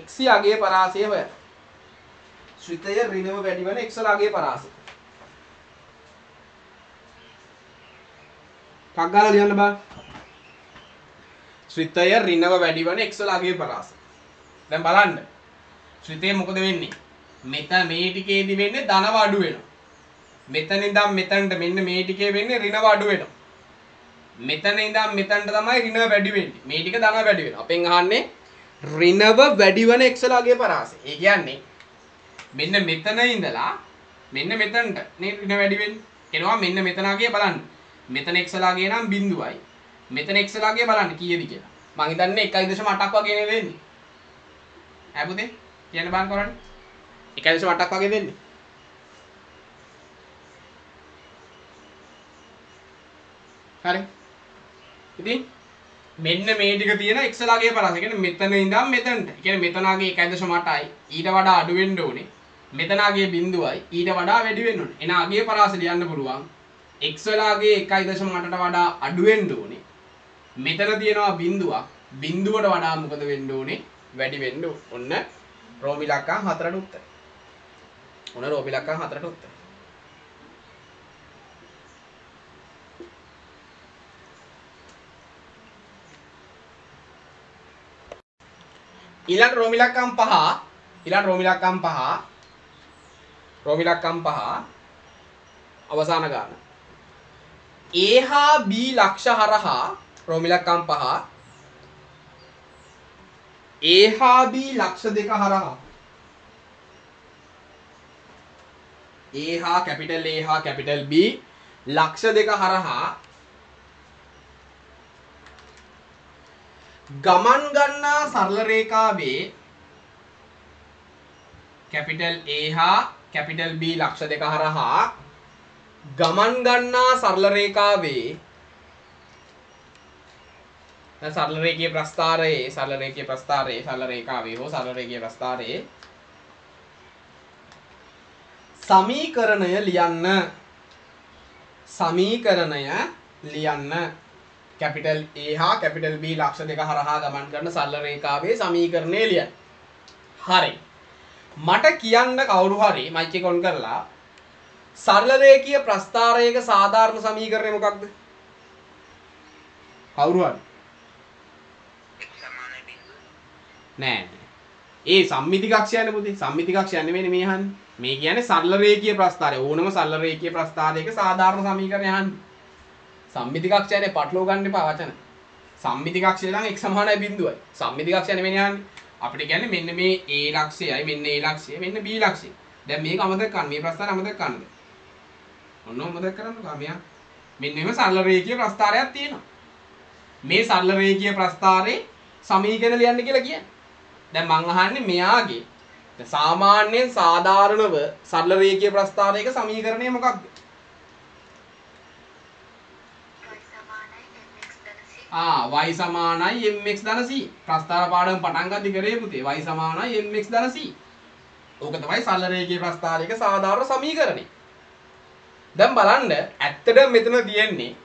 x අගය පරාසය හොයන්න. ශ්‍රිතය ඍණව වැඩිවන x වල අගය පරාසය. ටක් ගාලා ලියන්න බලන්න. ශ්‍රිතය ඍණව වැඩිවන x වල අගය පරාසය. දැන් බලන්න. ශ්‍රිතය මොකද වෙන්නේ? මෙතන මේ ටිකේදී වෙන්නේ ධනව අඩු වෙනවා. මෙතන ඉඳන් මෙතනට මෙන්න මේ ටිකේ වෙන්නේ ඍණව අඩු වෙනවා. මෙතන ඉඳන් මෙතනට තමයි ඍණව වැඩි වෙන්නේ. මේ ටික ධනව වැඩි වෙනවා. අපෙන් අහන්නේ ඍණව වැඩි වෙන x වලගේ පරාසය. ඒ කියන්නේ මෙන්න මෙතන ඉඳලා මෙන්න මෙතනට නේ ඍණ වැඩි වෙන්නේ. එනවා මෙන්න මෙතනගේ බලන්න. මෙතන x වලගේ නම් බිඳුවයි. මෙතන x වලගේ බලන්න කීයද කියලා. මං හිතන්නේ 1.8ක් වගේ නේ වෙන්නේ. ඈ පුතේ කියන්න බාන් කරන්නේ. 1.8ක් වගේ දෙන්නේ. හරි. ඉතින් මෙන්න මේ ටික තියෙන x ලාගේ පරාසය. කියන්නේ මෙතන ඉඳන් මෙතනට. කියන්නේ මෙතනාගේ 1.8යි ඊට වඩා අඩු වෙන්න ඕනේ. මෙතනාගේ බිඳුවයි ඊට වඩා වැඩි වෙන්න ඕනේ. එන අගේ පරාසය ලියන්න පුළුවන්. x ලාගේ 1.8ට වඩා අඩු වෙන්න ඕනේ. මෙතන තියෙනවා බිඳුවක්. බිඳුවට වඩා මොකද වෙන්න ඕනේ? වැඩි වෙන්න ඕනේ. ඔන්න රෝමිලකම් 4ට උත්තර. ඔන්න රෝමිලකම් 4ට උත්තර. ඊළඟ රෝමිලකම් 5 අවසාන ගාන. a හා b ලක්ෂ හරහා රෝමිලකම් 5 a හා b ලක්ෂ දෙක හරහා A හා කැපිටල් A හා කැපිටල් B ලක්ෂ දෙක හරහා ගමන් ගන්නා සරල රේඛාවේ කැපිටල් A හා කැපිටල් B ලක්ෂ දෙක හරහා ගමන් ගන්නා සරල රේඛාවේ සරල රේඛීය ප්‍රස්ථාරයේ සරල රේඛාවේ හෝ සරල රේඛීය ප්‍රස්ථාරයේ සමීකරණය ලියන්න කැපිටල් A හා කැපිටල් B ලක්ෂ දෙක හරහා ගමන් කරන සරල රේඛාවේ සමීකරණය ලියන්න. හරි. මට කියන්න කවුරු හරි මයික් එක ඔන් කරලා සරල රේඛීය ප්‍රස්ථාරයක සාධාරණ සමීකරණය මොකක්ද? කවුරු හරි? නෑ. ඒ සම්මිති කක්ෂයනේ පුතේ. සම්මිති කක්ෂය නෙමෙයි මේ අහන්නේ. මේ කියන්නේ සරල රේඛීය ප්‍රස්ථාරය. ඕනම සරල රේඛීය ප්‍රස්ථාරයක සාධාරණ සමීකරණය අහන්නේ. සම්මිති කක්ෂයනේ පටලව ගන්න එපා වචන. සම්මිති කක්ෂය නම් x සමානයි බිඳුවයි. සම්මිති කක්ෂය නෙමෙයි අහන්නේ. අපිට කියන්නේ මෙන්න මේ a ලක්ෂයයි මෙන්න a ලක්ෂය මෙන්න b ලක්ෂය. දැන් මේක අමතක කරන්න. මේ ප්‍රස්ථාරය අමතක කරන්න. ඔන්න අමතක කරන්නකෝ මෙයා. මෙන්න මේ සරල රේඛීය ප්‍රස්ථාරයක් තියෙනවා. මේ සරල රේඛීය ප්‍රස්ථාරේ සමීකරණ ලියන්න කියලා කියන්නේ. දැන් මං අහන්නේ මෙයාගේ සාමාන්‍යයෙන් සාධාරණව සරල රේඛීය ප්‍රස්ථාරයක සමීකරණය මොකක්ද? y සමානයි mx ධන c. ප්‍රස්ථාර පාඩම පටන් ගද්දි කරේ පුතේ y සමානයි mx ධන c. ඕක තමයි සරල රේඛීය ප්‍රස්ථාරයක සාධාරණ සමීකරණය. දැන් බලන්න ඇත්තට මෙතන තියෙන්නේ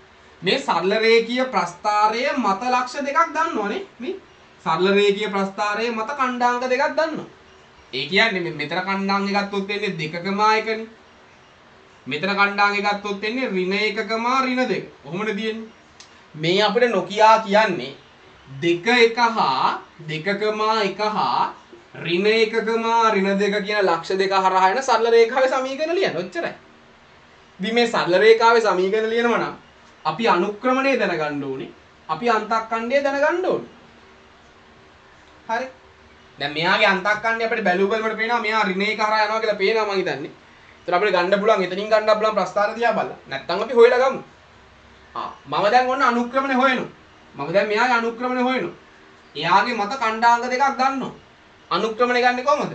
මේ සරල රේඛීය ප්‍රස්ථාරය මත ලක්ෂ දෙකක් දන්නවනේ මේ සරල රේඛීය ප්‍රස්ථාරයේ මත ඛණ්ඩාංක දෙකක් දන්නවා. ඒ කියන්නේ මෙතන ඛණ්ඩාංක ගත්තොත් වෙන්නේ 2,1නේ. මෙතන ඛණ්ඩාංක ගත්තොත් වෙන්නේ ඍණ 1,ඍණ 2. කොහොමද තියෙන්නේ? මේ අපිට නොකියා කියන්නේ 2,1 හා 2,1 හා ඍණ 1,ඍණ 2 කියන ලක්ෂ දෙක හරහා එන සරල රේඛාවේ සමීකරණ ලියන්න. ඔච්චරයි. ඉතින් මේ සරල රේඛාවේ සමීකරණ ලියනවා නම් අපි අනුක්‍රමණය දැනගන්න ඕනේ. අපි අන්තක්ඛණ්ඩය දැනගන්න ඕනේ. හරි. දැන් මෙයාගේ අන්තක්ඛණ්ඩය අපිට බැලු බලමට පේනවා මෙයා ඍණේක හරහා යනවා කියලා පේනවා මං හිතන්නේ. ඒතර අපිට ගන්න පුළුවන් එතනින් ගන්න පුළුවන් ප්‍රස්ථාර දිහා බලලා. නැත්තම් අපි හොයලා ගමු. මම දැන් ඔන්න අනුක්‍රමණය හොයනවා. මම දැන් මෙයාගේ අනුක්‍රමණය හොයනවා. එයාගේ මත කණ්ඩාංග දෙකක් ගන්නවා. අනුක්‍රමණය ගන්නේ කොහොමද?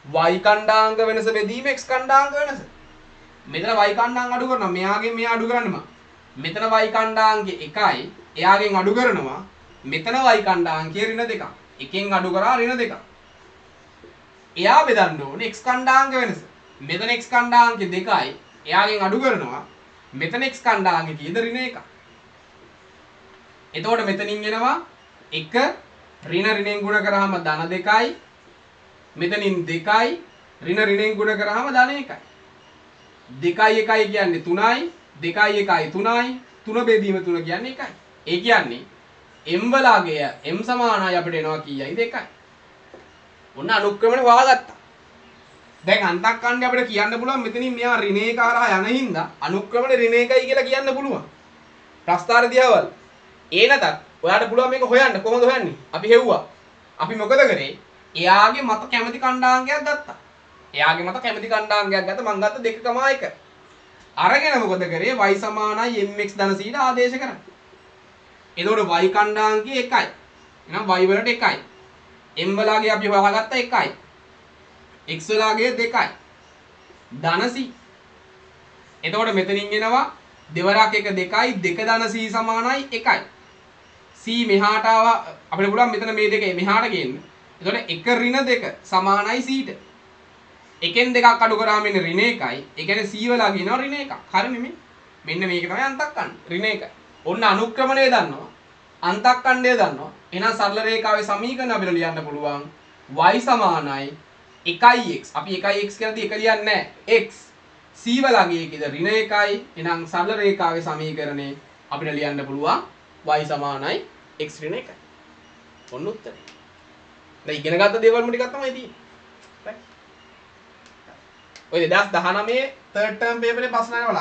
y කණ්ඩාංග වෙනස බෙදීම x කණ්ඩාංග වෙනස. මෙතන y කණ්ඩාංග අඩු කරනවා. මෙයාගෙන් මෙයා අඩු කරන්නේ මෙතන y කණ්ඩාංගේ 1යි. එයාගෙන් අඩු කරනවා. මෙතන y කණ්ඩාංගයේ ඍණ 2ක්. එකෙන් අඩු කරා ඍණ 2ක්. එයා බෙදන්න ඕනේ x කණ්ඩාංග වෙනස. මෙතන x කණ්ඩාංගේ 2යි. එයාගෙන් අඩු කරනවා. මෙතන x කණ්ඩාංගේ කීයද ඍණ 1ක්. එතකොට මෙතනින් එනවා 1 ඍණ ඍණෙන් ගුණ කරාම ධන 2යි. මෙතනින් 2යි ඍණ ඍණෙන් ගුණ කරාම ධන 1යි. 2යි 1යි කියන්නේ 3යි 2යි 1යි 3යි 3 බෙදීම 3 කියන්නේ 1යි. ඒ කියන්නේ m වලගේ m සමානයි අපිට එනවා කීයයි 2යි. ඔන්න අනුක්‍රමණය හොයාගත්තා. දැන් අන්තක්ඛණ්ඩය අපිට කියන්න පුළුවන් මෙතනින් මෙයා ඍණේක හරහා යන හින්දා අනුක්‍රමණය ඍණේකයි කියලා කියන්න පුළුවන්. ප්‍රස්ථාර දිහාවල්. ඒ නැතත් ඔයාලට පුළුවන් මේක හොයන්න. කොහොමද හොයන්නේ? අපි හෙව්වා. අපි මොකද කරේ? එයාගේ මත කැමති කණ්ඩාංගයක් ගත්තා. එයාගේ මත කැමති කණ්ඩාංගයක් ගත්තා. මං ගත්ත 2,1. අරගෙන මොකද කරේ? y සමානයි mx ධන c ට ආදේශ කරා. එතකොට y කණ්ඩාංගයේ 1යි. එහෙනම් y වලට 1යි. m වලගේ අපි හොයාගත්ත 1යි. x වලගේ 2යි. ධන c. එතකොට මෙතනින් එනවා දෙවරක් 1 2යි 2 ධන c සමානයි 1යි. c මෙහාට ආවා අපිට පුළුවන් මෙතන මේ දෙක මෙහාට ගේන්න. එතකොට 1 ඍණ 2 සමානයි c ට. එකෙන් දෙකක් අඩු කරාම එන්නේ ඍණ 1යි. ඒ කියන්නේ c වලා කියනවා ඍණ 1ක්. හරි නෙමෙයි. මෙන්න මේක තමයි අන්තක්ඛණ්ඩ. ර්ණ 1. ඔන්න අනුක්‍රමණය දන්නවා. අන්තක්ඛණ්ඩය දන්නවා. එහෙනම් සරල රේඛාවේ සමීකරණ අපිට ලියන්න පුළුවන් y සමානයි 1x. අපි 1x කියලාදී 1 ලියන්නේ නැහැ. x c වලාගේ එකද ඍණ 1යි. එහෙනම් සරල රේඛාවේ සමීකරණේ අපිට ලියන්න පුළුවන් y සමානයි x ඍණ 1යි. ඔන්න උත්තරේ. දැන් ඉගෙන ගත්ත දේවල් ටිකක් තමයි තියෙන්නේ. ඔය 2019 third term paper එකේ ප්‍රශ්න වල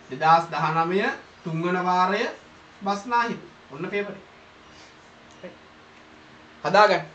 2019 තුන්වන වාරය බස්නාහිර ඔන්න පේපර් එක හදාගන්න